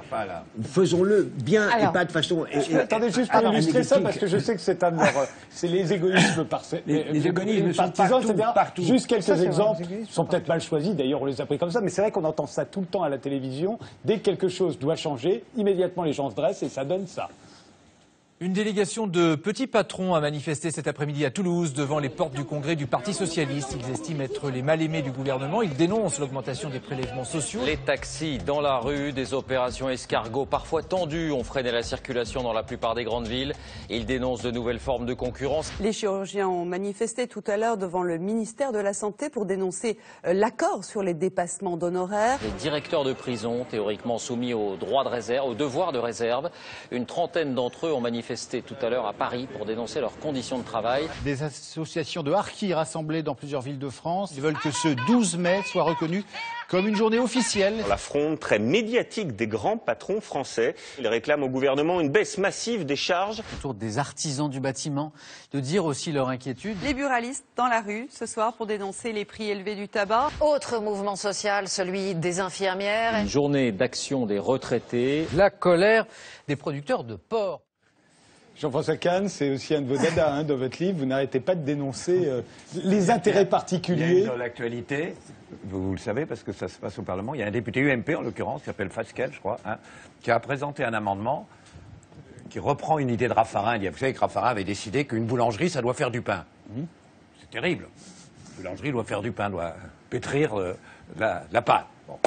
Faisons-le bien et pas de façon... Attendez juste pour illustrer ça, parce que je sais que c'est un de leurs... C'est les égoïsmes les égoïsmes sont partout. Juste quelques exemples sont peut-être mal choisis, d'ailleurs on les a pris comme ça, mais c'est vrai qu'on entend ça tout le temps à la télévision. Dès que quelque chose doit changer, immédiatement les gens se dressent et ça donne ça. Une délégation de petits patrons a manifesté cet après-midi à Toulouse devant les portes du congrès du Parti socialiste. Ils estiment être les mal-aimés du gouvernement. Ils dénoncent l'augmentation des prélèvements sociaux. Les taxis dans la rue, des opérations escargots parfois tendues ont freiné la circulation dans la plupart des grandes villes. Ils dénoncent de nouvelles formes de concurrence. Les chirurgiens ont manifesté tout à l'heure devant le ministère de la Santé pour dénoncer l'accord sur les dépassements d'honoraires. Les directeurs de prison, théoriquement soumis au droit de réserve, au devoir de réserve, une trentaine d'entre eux ont manifesté tout à l'heure à Paris pour dénoncer leurs conditions de travail. Des associations de harkis rassemblées dans plusieurs villes de France. Ils veulent que ce 12 mai soit reconnu comme une journée officielle. La fronde très médiatique des grands patrons français. Ils réclament au gouvernement une baisse massive des charges. Autour des artisans du bâtiment, de dire aussi leur inquiétude. Les buralistes dans la rue ce soir pour dénoncer les prix élevés du tabac. Autre mouvement social, celui des infirmières. Une journée d'action des retraités. La colère des producteurs de porc. Jean-François Kahn, c'est aussi un de vos dadas dans votre livre. Vous n'arrêtez pas de dénoncer les intérêts particuliers. Dans l'actualité, vous le savez parce que ça se passe au Parlement, il y a un député UMP en l'occurrence, qui s'appelle Fasquelle, je crois, qui a présenté un amendement qui reprend une idée de Raffarin. Vous savez que Raffarin avait décidé qu'une boulangerie, ça doit faire du pain. C'est terrible. Une boulangerie doit faire du pain, doit pétrir la pâte. Bon.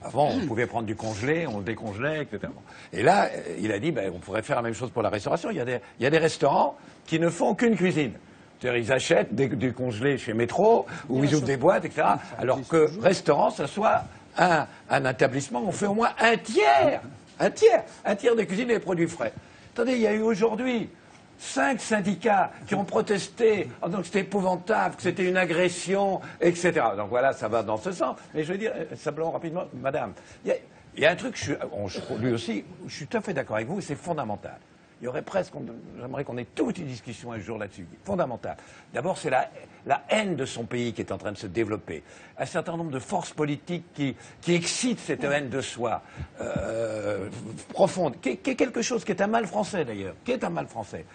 Avant, on pouvait prendre du congelé, on le décongelait, etc. Et là, il a dit, on pourrait faire la même chose pour la restauration. Il y a des restaurants qui ne font qu'une cuisine. C'est-à-dire, ils achètent du congelé chez Métro, ou ils ouvrent des boîtes, etc. Alors que restaurant, ça soit un établissement où on fait au moins un tiers des cuisines et des produits frais. Attendez, il y a eu aujourd'hui 5 syndicats qui ont protesté, donc c'était épouvantable, que c'était une agression, etc. Donc voilà, ça va dans ce sens. Mais je veux dire, simplement, rapidement, madame, il y a un truc, lui aussi, je suis tout à fait d'accord avec vous, et c'est fondamental. Il y aurait presque, j'aimerais qu'on ait toute une discussion un jour là-dessus, fondamental. D'abord, c'est la haine de son pays qui est en train de se développer. Un certain nombre de forces politiques qui excitent cette haine de soi, profonde, qui est quelque chose qui est un mal français d'ailleurs, qui est un mal français.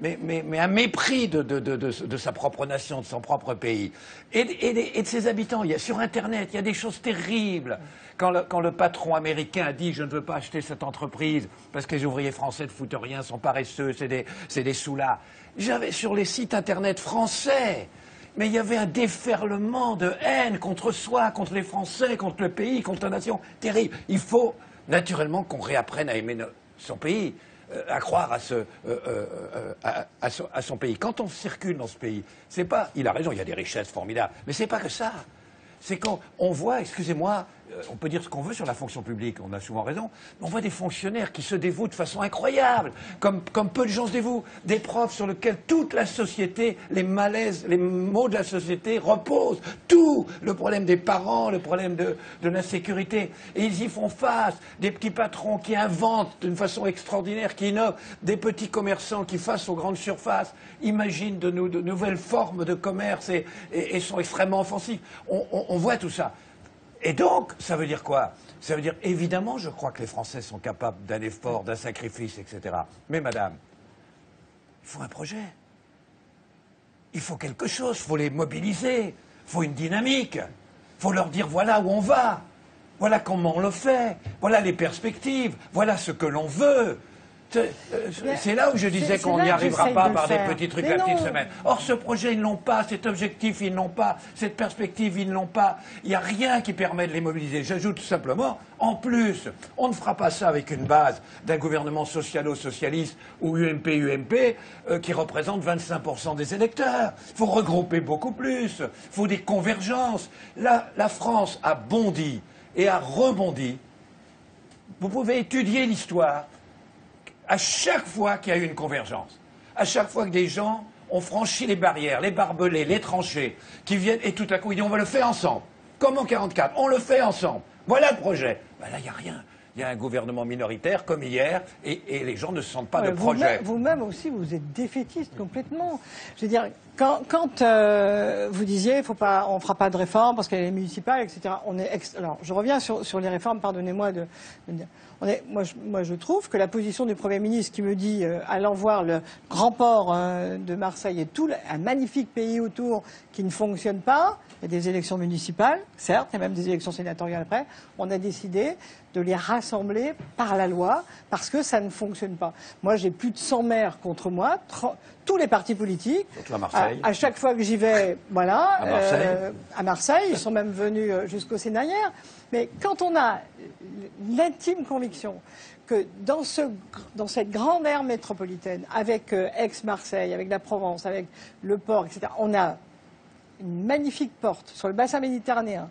Mais un mépris de sa propre nation, de son propre pays, et de ses habitants. Sur Internet, il y a des choses terribles. Quand le patron américain a dit « je ne veux pas acheter cette entreprise parce que les ouvriers français ne foutent rien, sont paresseux, c'est des sous-là », j'avais sur les sites Internet français, mais il y avait un déferlement de haine contre soi, contre les Français, contre le pays, contre la nation, terrible. Il faut naturellement qu'on réapprenne à aimer son pays. À croire à son pays. Quand on circule dans ce pays, c'est pas... Il a raison, il y a des richesses formidables, mais c'est pas que ça. C'est quand on voit, excusez-moi, on peut dire ce qu'on veut sur la fonction publique, on a souvent raison, mais on voit des fonctionnaires qui se dévouent de façon incroyable, comme peu de gens se dévouent, des profs sur lesquels toute la société, les malaises, les maux de la société reposent, tout, le problème des parents, le problème de l'insécurité, et ils y font face, des petits patrons qui inventent d'une façon extraordinaire, qui innovent, des petits commerçants qui, face aux grandes surfaces, imaginent de nouvelles formes de commerce et sont extrêmement offensifs. On voit tout ça. Et donc, ça veut dire quoi? Ça veut dire, évidemment, je crois que les Français sont capables d'un effort, d'un sacrifice, etc. Mais madame, il faut un projet. Il faut quelque chose, il faut les mobiliser, il faut une dynamique. Il faut leur dire, voilà où on va, voilà comment on le fait, voilà les perspectives, voilà ce que l'on veut. C'est là où je disais qu'on n'y arrivera pas par des petits trucs la petite semaine. Or, ce projet, ils ne l'ont pas. Cet objectif, ils ne l'ont pas. Cette perspective, ils ne l'ont pas. Il n'y a rien qui permet de les mobiliser. J'ajoute tout simplement, en plus, on ne fera pas ça avec une base d'un gouvernement socialo-socialiste ou UMP qui représente 25% des électeurs. Il faut regrouper beaucoup plus. Il faut des convergences. La France a bondi et a rebondi. Vous pouvez étudier l'histoire. À chaque fois qu'il y a eu une convergence, à chaque fois que des gens ont franchi les barrières, les barbelés, les tranchées, qui viennent et tout à coup ils disent on va le faire ensemble. comme en 44. On le fait ensemble. Voilà le projet. Ben là, il n'y a rien. Il y a un gouvernement minoritaire, comme hier, et les gens ne se sentent pas de projet. Vous-même aussi, vous êtes défaitiste complètement. Je veux dire, quand vous disiez, on ne fera pas de réforme parce qu'elle est municipale, etc. Alors, je reviens sur les réformes, pardonnez-moi de dire. Moi, je trouve que la position du Premier ministre qui me dit, allant voir le grand port de Marseille et tout, un magnifique pays autour qui ne fonctionne pas, il y a des élections municipales, certes, il y a même des élections sénatoriales après, on a décidé de les rassembler par la loi parce que ça ne fonctionne pas. Moi, j'ai plus de 100 maires contre moi, tous les partis politiques. À Marseille. À chaque fois que j'y vais, voilà, à Marseille. Ils sont même venus jusqu'au Sénat hier. Mais quand on a l'intime conviction que dans cette grande aire métropolitaine, avec Aix-Marseille, avec la Provence, avec le port, etc., on a une magnifique porte sur le bassin méditerranéen.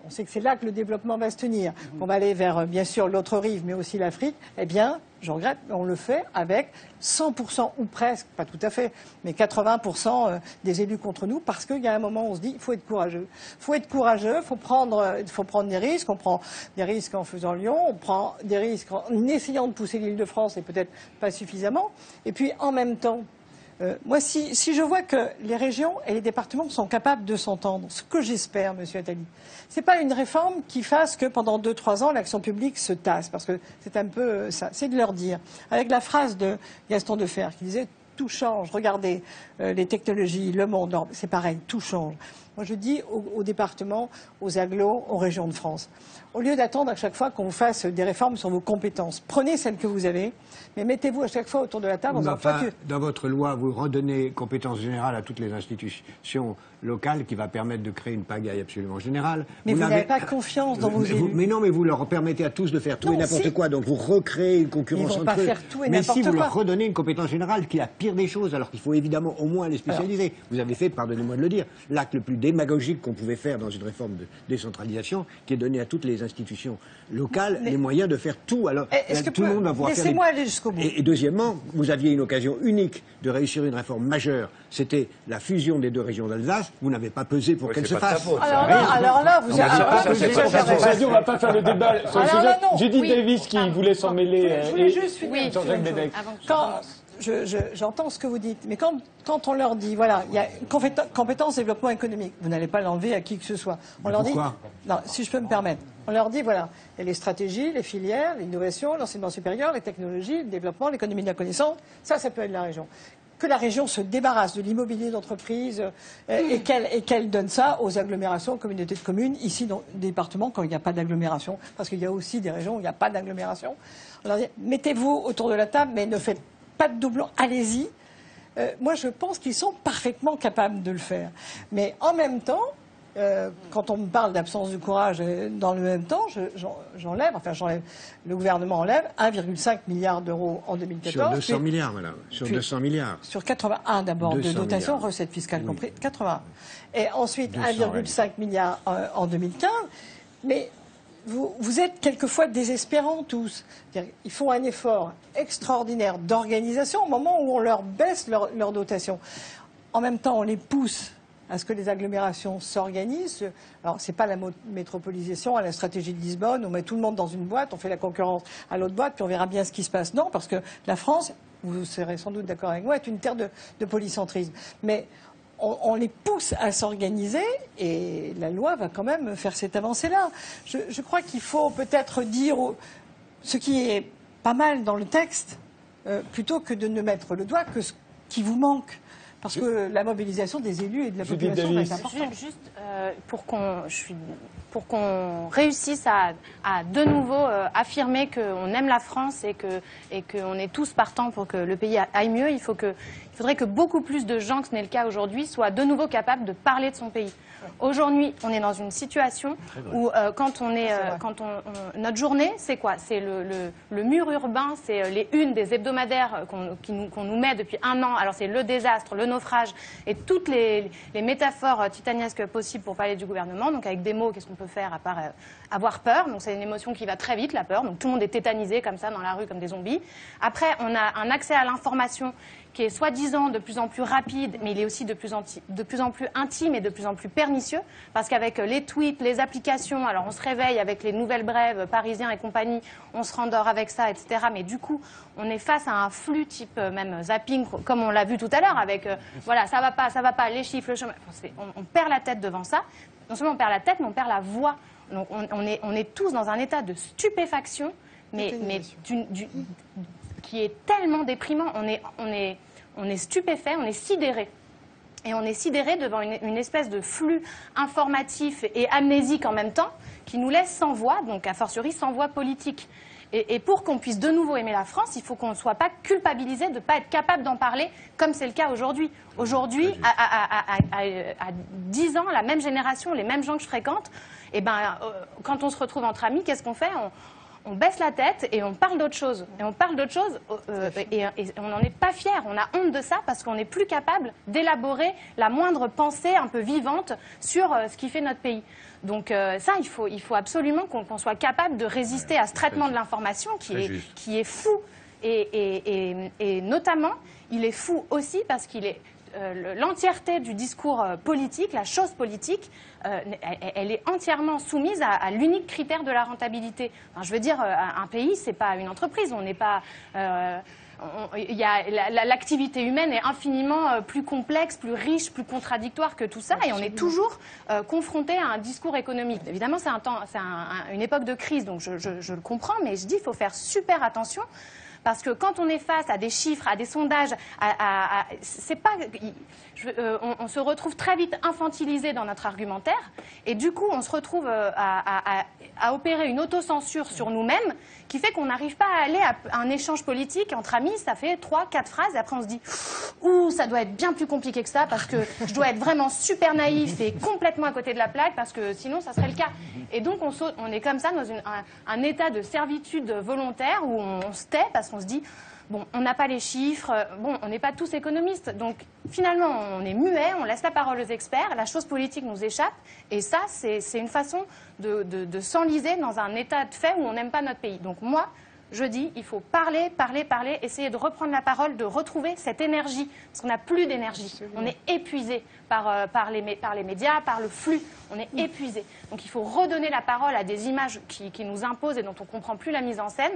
On sait que c'est là que le développement va se tenir. On va aller vers, bien sûr, l'autre rive, mais aussi l'Afrique. Eh bien, je regrette, mais on le fait avec 100% ou presque, pas tout à fait, mais 80% des élus contre nous, parce qu'il y a un moment où on se dit, il faut être courageux. Il faut être courageux, il faut prendre des risques. On prend des risques en faisant Lyon, on prend des risques en essayant de pousser l'Île-de-France, et peut-être pas suffisamment. Et puis, en même temps, moi, si je vois que les régions et les départements sont capables de s'entendre, ce que j'espère, Monsieur Attali, c'est pas une réforme qui fasse que pendant 2-3 ans, l'action publique se tasse, parce que c'est un peu ça. C'est de leur dire, avec la phrase de Gaston Defferre qui disait « tout change, regardez, les technologies, le monde, c'est pareil, tout change ». Moi, je dis aux départements, aux agglos, aux régions de France, au lieu d'attendre à chaque fois qu'on vous fasse des réformes sur vos compétences, prenez celles que vous avez, mais mettez-vous à chaque fois autour de la table en disant dans votre loi, vous redonnez compétence générale à toutes les institutions locales qui va permettre de créer une pagaille absolument générale. Mais vous n'avez pas confiance dans vos élus. Mais non, mais vous leur permettez à tous de faire tout et n'importe quoi. Donc vous recréez une concurrence entre eux. Faire tout et mais si vous quoi. leur redonnez une compétence générale, qui est la pire des choses, alors qu'il faut évidemment au moins les spécialiser. Vous avez fait, pardonnez-moi de le dire, l'acte le plus démagogique qu'on pouvait faire dans une réforme de décentralisation, qui est donné à toutes les institutions locales les moyens de faire tout. Alors tout le monde va pouvoir faire. Laissez-moi aller jusqu'au bout. Et deuxièmement, vous aviez une occasion unique de réussir une réforme majeure. C'était la fusion des deux régions d'Alsace. Vous n'avez pas pesé pour qu'elle se fasse. Alors là, vous avez... On ne va pas faire le débat sur le sujet. J'ai dit Davis qui voulait s'en mêler. Je voulais juste finir. Jean-Jacques Bédec. J'entends ce que vous dites, mais quand on leur dit, voilà, il y a compétence développement économique, vous n'allez pas l'enlever à qui que ce soit. On leur dit, non, si je peux me permettre, on leur dit, voilà, il y a les stratégies, les filières, l'innovation, l'enseignement supérieur, les technologies, le développement, l'économie de la connaissance, ça peut être la région. Que la région se débarrasse de l'immobilier d'entreprise et qu'elle donne ça aux agglomérations, aux communautés de communes, ici dans le département, quand il n'y a pas d'agglomération, parce qu'il y a aussi des régions où il n'y a pas d'agglomération. On leur dit, mettez-vous autour de la table, mais ne faites pas de doublons, allez-y. Moi, je pense qu'ils sont parfaitement capables de le faire. Mais en même temps, quand on me parle d'absence de courage, dans le même temps, j'enlève, le gouvernement enlève 1,5 milliard d'euros en 2014. Sur 200 milliards, madame. Sur 200 milliards. Sur 81 d'abord de dotation, recettes fiscales compris, 81. Et ensuite 1,5 milliard en 2015. Mais vous êtes quelquefois désespérants tous. Ils font un effort extraordinaire d'organisation au moment où on leur baisse leur dotation. En même temps, on les pousse à ce que les agglomérations s'organisent. Alors, ce n'est pas la métropolisation à la stratégie de Lisbonne, on met tout le monde dans une boîte, on fait la concurrence à l'autre boîte, puis on verra bien ce qui se passe. Non, parce que la France, vous serez sans doute d'accord avec moi, est une terre de polycentrisme. Mais on les pousse à s'organiser et la loi va quand même faire cette avancée-là. Je crois qu'il faut peut-être dire ce qui est pas mal dans le texte, plutôt que de ne mettre le doigt que ce qui vous manque. Parce que la mobilisation des élus et de la population va être importante. Juste pour qu'on réussisse à de nouveau affirmer qu'on aime la France et qu'on est tous partants pour que le pays aille mieux, il faudrait que beaucoup plus de gens, que ce n'est le cas aujourd'hui, soient de nouveau capables de parler de son pays. Aujourd'hui, on est dans une situation où notre journée, c'est quoi? C'est le mur urbain, c'est les unes des hebdomadaires qu'on nous met depuis un an. Alors c'est le désastre, le naufrage et toutes les métaphores titanesques possibles pour parler du gouvernement. Donc avec des mots, qu'est-ce qu'on peut faire à part avoir peur? Donc c'est une émotion qui va très vite, la peur. Donc tout le monde est tétanisé comme ça dans la rue, comme des zombies. Après, on a un accès à l'information qui est soi-disant de plus en plus rapide, mais il est aussi de plus en plus intime et de plus en plus pernicieux, parce qu'avec les tweets, les applications, alors on se réveille avec les nouvelles brèves, Parisien et compagnie, on se rendort avec ça, etc. Mais du coup, on est face à un flux type même zapping, comme on l'a vu tout à l'heure, avec voilà, ça va pas, les chiffres, le chômage. On perd la tête devant ça. Non seulement on perd la tête, mais on perd la voix. Donc on est tous dans un état de stupéfaction, mais qui est tellement déprimant. On est stupéfait, on est sidéré. Et on est sidéré devant une espèce de flux informatif et amnésique en même temps qui nous laisse sans voix, donc a fortiori sans voix politique. Et pour qu'on puisse de nouveau aimer la France, il faut qu'on ne soit pas culpabilisé de ne pas être capable d'en parler comme c'est le cas aujourd'hui. Aujourd'hui, à 10 ans, la même génération, les mêmes gens que je fréquente, quand on se retrouve entre amis, qu'est-ce qu'on fait ? On baisse la tête et on parle d'autre chose. Et on parle d'autre chose et on n'en est pas fier. On a honte de ça parce qu'on n'est plus capable d'élaborer la moindre pensée un peu vivante sur ce qui fait notre pays. Donc ça, il faut absolument qu'on soit capable de résister à ce traitement de l'information qui est fou. Et notamment, il est fou aussi parce qu'il est... l'entièreté du discours politique, la chose politique, elle est entièrement soumise à l'unique critère de la rentabilité. Enfin, je veux dire, un pays, c'est pas une entreprise. On n'est pas... l'activité humaine est infiniment plus complexe, plus riche, plus contradictoire que tout ça, et on est toujours confronté à un discours économique. Évidemment, c'est une époque de crise, donc je le comprends, mais je dis qu'il faut faire super attention. Parce que quand on est face à des chiffres, à des sondages, c'est pas, on se retrouve très vite infantilisé dans notre argumentaire, et du coup on se retrouve à opérer une autocensure sur nous-mêmes qui fait qu'on n'arrive pas à aller à un échange politique entre amis. Ça fait 3-4 phrases et après on se dit « Ouh, ça doit être bien plus compliqué que ça parce que je dois être vraiment super naïf et complètement à côté de la plaque parce que sinon ça serait le cas ». Et donc on est comme ça dans un état de servitude volontaire où on se tait parce qu'on se dit « Bon, on n'a pas les chiffres, bon, on n'est pas tous économistes, donc finalement on est muet, on laisse la parole aux experts, la chose politique nous échappe, et ça c'est une façon de s'enliser dans un état de fait où on n'aime pas notre pays. Donc moi, je dis, il faut parler, essayer de reprendre la parole, de retrouver cette énergie, parce qu'on n'a plus d'énergie, on est épuisé par les médias, par le flux, on est épuisé. Donc il faut redonner la parole à des images qui nous imposent et dont on ne comprend plus la mise en scène.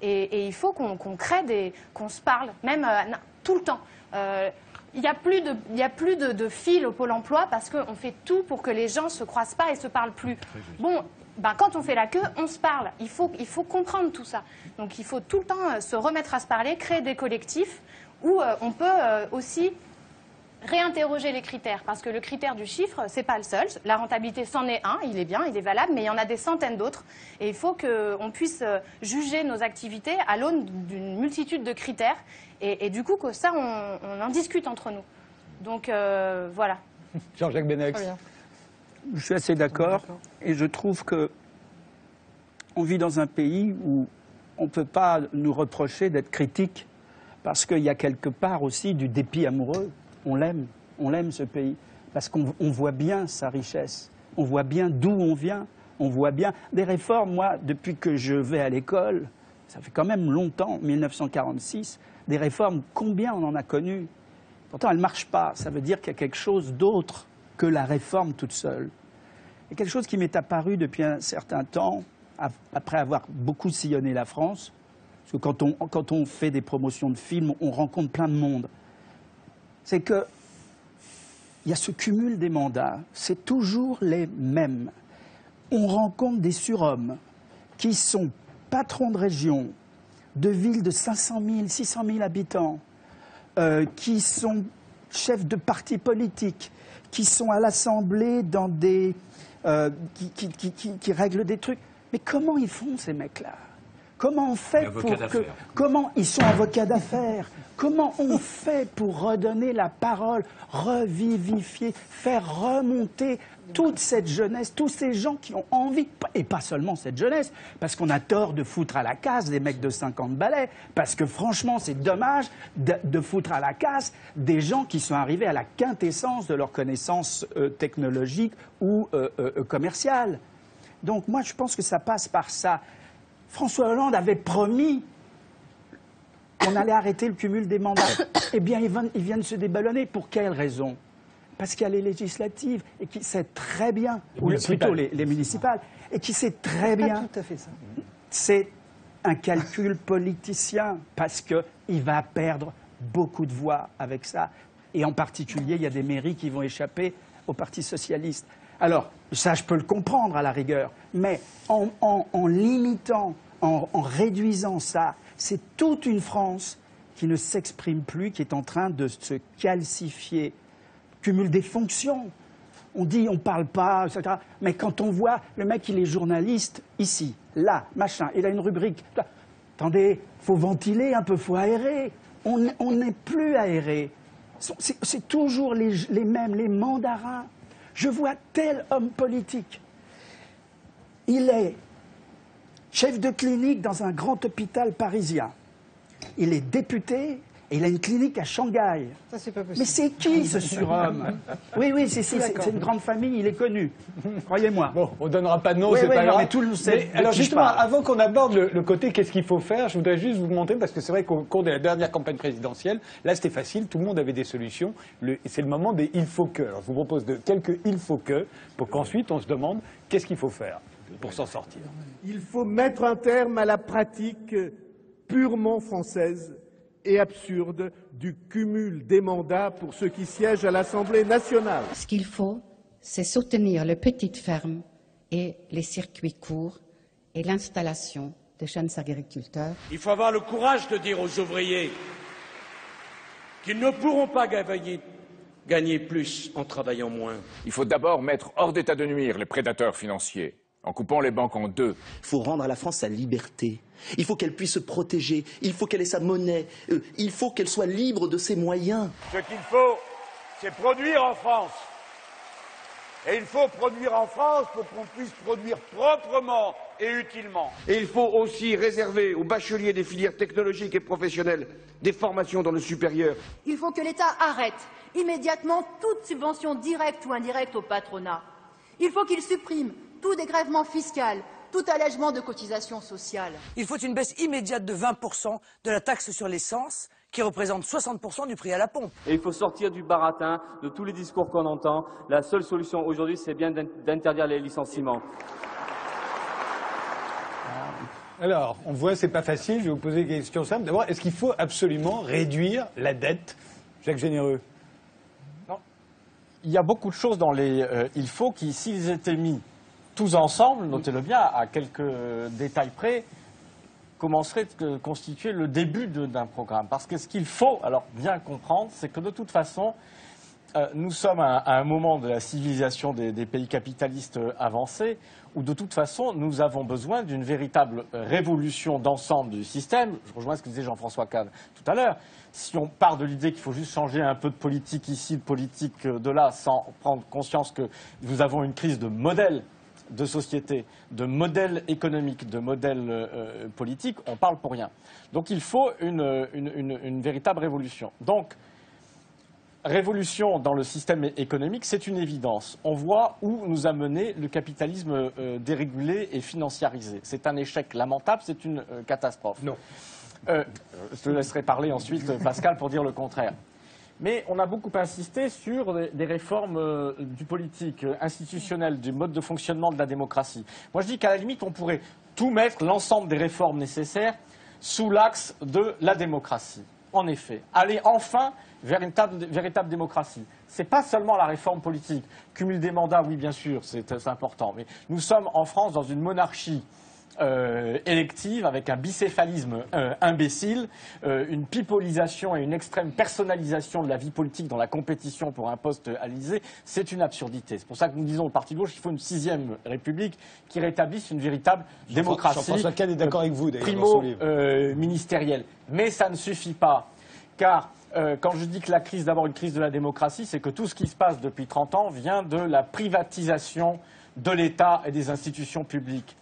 Et il faut qu'on crée qu'on se parle, même tout le temps. Il n'y a plus de fil au Pôle emploi parce qu'on fait tout pour que les gens ne se croisent pas et ne se parlent plus. Bon, quand on fait la queue, on se parle. Il faut comprendre tout ça. Donc il faut tout le temps se remettre à se parler, créer des collectifs où on peut aussi réinterroger les critères, parce que le critère du chiffre, c'est pas le seul. La rentabilité, c'en est un, il est bien, il est valable, mais il y en a des centaines d'autres. Et il faut qu'on puisse juger nos activités à l'aune d'une multitude de critères. Et du coup, que ça, on en discute entre nous. Donc, voilà. Jean-Jacques Benex. Je suis assez d'accord. Et je trouve que on vit dans un pays où on ne peut pas nous reprocher d'être critique, parce qu'il y a quelque part aussi du dépit amoureux. On l'aime ce pays, parce qu'on voit bien sa richesse, on voit bien d'où on vient, on voit bien des réformes. Moi, depuis que je vais à l'école, ça fait quand même longtemps, 1946, des réformes, combien on en a connu? Pourtant, elles ne marchent pas. Ça veut dire qu'il y a quelque chose d'autre que la réforme toute seule. Il y a quelque chose qui m'est apparu depuis un certain temps, après avoir beaucoup sillonné la France, parce que quand on fait des promotions de films, on rencontre plein de monde. C'est qu'il y a ce cumul des mandats, c'est toujours les mêmes. On rencontre des surhommes qui sont patrons de région, de villes de 500 000, 600 000 habitants, qui sont chefs de partis politiques, qui sont à l'Assemblée dans des... qui règlent des trucs. Mais comment ils font, ces mecs-là? Comment on fait comment ils sont avocats d'affaires? Comment on fait pour redonner la parole, revivifier, faire remonter toute cette jeunesse, tous ces gens qui ont envie, et pas seulement cette jeunesse, parce qu'on a tort de foutre à la casse des mecs de 50 balais, parce que franchement c'est dommage de foutre à la casse des gens qui sont arrivés à la quintessence de leurs connaissances technologiques ou commerciales. Donc moi je pense que ça passe par ça. François Hollande avait promis qu'on allait arrêter le cumul des mandats. Eh bien, ils viennent se déballonner. Pour quelle raison? Parce qu'il y a les législatives, et qui sait très bien, ou plutôt les municipales, et qui sait très bien, c'est un calcul politicien, parce qu'il va perdre beaucoup de voix avec ça. Et en particulier, il y a des mairies qui vont échapper au Parti socialiste. Alors, ça, je peux le comprendre à la rigueur, mais en limitant, en réduisant ça, c'est toute une France qui ne s'exprime plus, qui est en train de se calcifier. Cumul des fonctions. On dit, on ne parle pas, etc. Mais quand on voit, le mec, il est journaliste, ici, là, machin, il a une rubrique. Attendez, il faut ventiler un peu, il faut aérer. On n'est plus aéré. C'est toujours les mêmes, les mandarins. Je vois tel homme politique. Il est chef de clinique dans un grand hôpital parisien. Il est député et il a une clinique à Shanghai. Ça, c'est pas possible. Mais c'est qui ce surhomme? Oui, c'est une grande famille, il est connu. Croyez-moi. Bon, on ne donnera pas de nom, oui, c'est pas grave. Mais tout le monde sait. Alors justement, avant qu'on aborde le côté qu'est-ce qu'il faut faire, je voudrais juste vous montrer, parce que c'est vrai qu'au cours de la dernière campagne présidentielle, là c'était facile, tout le monde avait des solutions. C'est le moment des il faut que. Alors je vous propose quelques il faut que, pour qu'ensuite on se demande qu'est-ce qu'il faut faire pour s'en sortir. Il faut mettre un terme à la pratique purement française et absurde du cumul des mandats pour ceux qui siègent à l'Assemblée nationale. Ce qu'il faut, c'est soutenir les petites fermes et les circuits courts et l'installation de jeunes agriculteurs. Il faut avoir le courage de dire aux ouvriers qu'ils ne pourront pas gagner plus en travaillant moins. Il faut d'abord mettre hors d'état de nuire les prédateurs financiers, en coupant les banques en deux. Il faut rendre à la France sa liberté. Il faut qu'elle puisse se protéger. Il faut qu'elle ait sa monnaie. Il faut qu'elle soit libre de ses moyens. Ce qu'il faut, c'est produire en France. Et il faut produire en France pour qu'on puisse produire proprement et utilement. Et il faut aussi réserver aux bacheliers des filières technologiques et professionnelles des formations dans le supérieur. Il faut que l'État arrête immédiatement toute subvention directe ou indirecte au patronat. Il faut qu'il supprime tout dégrèvement fiscal, tout allègement de cotisations sociales. Il faut une baisse immédiate de 20% de la taxe sur l'essence, qui représente 60% du prix à la pompe. Et il faut sortir du baratin, de tous les discours qu'on entend. La seule solution aujourd'hui, c'est bien d'interdire les licenciements. Alors, on voit, c'est pas facile. Je vais vous poser des questions simples. D'abord, est-ce qu'il faut absolument réduire la dette? Jacques Généreux. Non. Il y a beaucoup de choses dans les il faut qui, s'ils étaient mis tous ensemble, notez-le bien, à quelques détails près, commencerait à constituer le début d'un programme. Parce que ce qu'il faut alors bien comprendre, c'est que de toute façon, nous sommes à un moment de la civilisation des pays capitalistes avancés où de toute façon, nous avons besoin d'une véritable révolution d'ensemble du système. Je rejoins ce que disait Jean-François Kahn tout à l'heure. Si on part de l'idée qu'il faut juste changer un peu de politique ici, de politique de là, sans prendre conscience que nous avons une crise de modèle de société, de modèle économique, de modèle politique, on parle pour rien. Donc il faut une véritable révolution. Donc, révolution dans le système économique, c'est une évidence. On voit où nous a mené le capitalisme dérégulé et financiarisé. C'est un échec lamentable, c'est une catastrophe. Non. Je te laisserai parler ensuite, Pascal, pour dire le contraire. Mais on a beaucoup insisté sur des réformes du politique, institutionnel, du mode de fonctionnement de la démocratie. Moi, je dis qu'à la limite, on pourrait tout mettre, l'ensemble des réformes nécessaires, sous l'axe de la démocratie. En effet, aller enfin vers une véritable démocratie. Ce n'est pas seulement la réforme politique. Cumul des mandats, oui, bien sûr, c'est important. Mais nous sommes en France dans une monarchie élective avec un bicéphalisme imbécile, une pipolisation et une extrême personnalisation de la vie politique dans la compétition pour un poste à l'Élysée, c'est une absurdité. C'est pour ça que nous disons au Parti de gauche qu'il faut une 6e République qui rétablisse une véritable démocratie primo-ministérielle. Mais ça ne suffit pas, car quand je dis que la crise, d'abord une crise de la démocratie, c'est que tout ce qui se passe depuis 30 ans vient de la privatisation de l'État et des institutions publiques.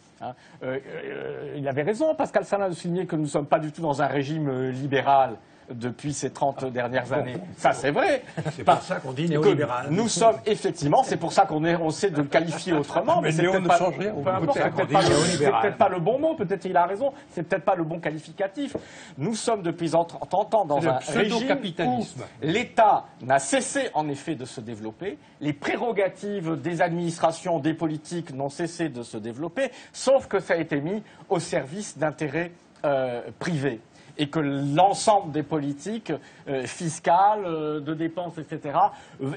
Il avait raison, Pascal Salin, de souligner que nous ne sommes pas du tout dans un régime libéral depuis ces 30 dernières années. Ça, c'est vrai. C'est pour ça qu'on dit néolibéral. Nous sommes, effectivement, c'est pour ça qu'on essaie de le qualifier autrement, mais c'est peut-être pas, peut-être pas le bon mot, peut-être qu'il a raison, c'est peut-être pas le bon qualificatif. Nous sommes depuis 30 ans dans un régime où l'État n'a cessé, en effet, de se développer, les prérogatives des administrations, des politiques n'ont cessé de se développer, sauf que ça a été mis au service d'intérêts privés. Et que l'ensemble des politiques fiscales, de dépenses, etc.,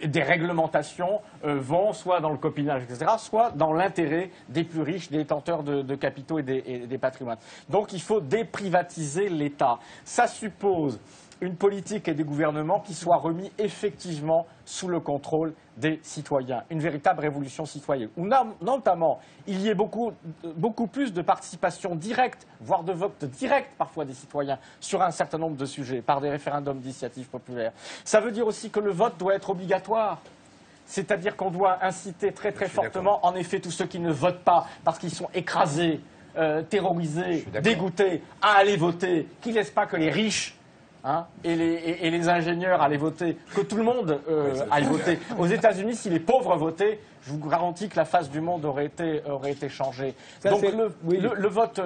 des réglementations vont soit dans le copinage, etc., soit dans l'intérêt des plus riches, des détenteurs de capitaux et des patrimoines. Donc il faut déprivatiser l'État. Ça suppose une politique et des gouvernements qui soient remis effectivement sous le contrôle des citoyens. Une véritable révolution citoyenne. Où notamment, il y ait beaucoup plus de participation directe, voire de vote direct parfois des citoyens sur un certain nombre de sujets, par des référendums d'initiative populaire. Ça veut dire aussi que le vote doit être obligatoire. C'est-à-dire qu'on doit inciter très très fortement, en effet, tous ceux qui ne votent pas, parce qu'ils sont écrasés, terrorisés, dégoûtés, à aller voter, qui ne laissent pas que les riches et les ingénieurs allaient voter, que tout le monde aille voter. Aux États-Unis, si les pauvres votaient, je vous garantis que la face du monde aurait été changée. Donc le vote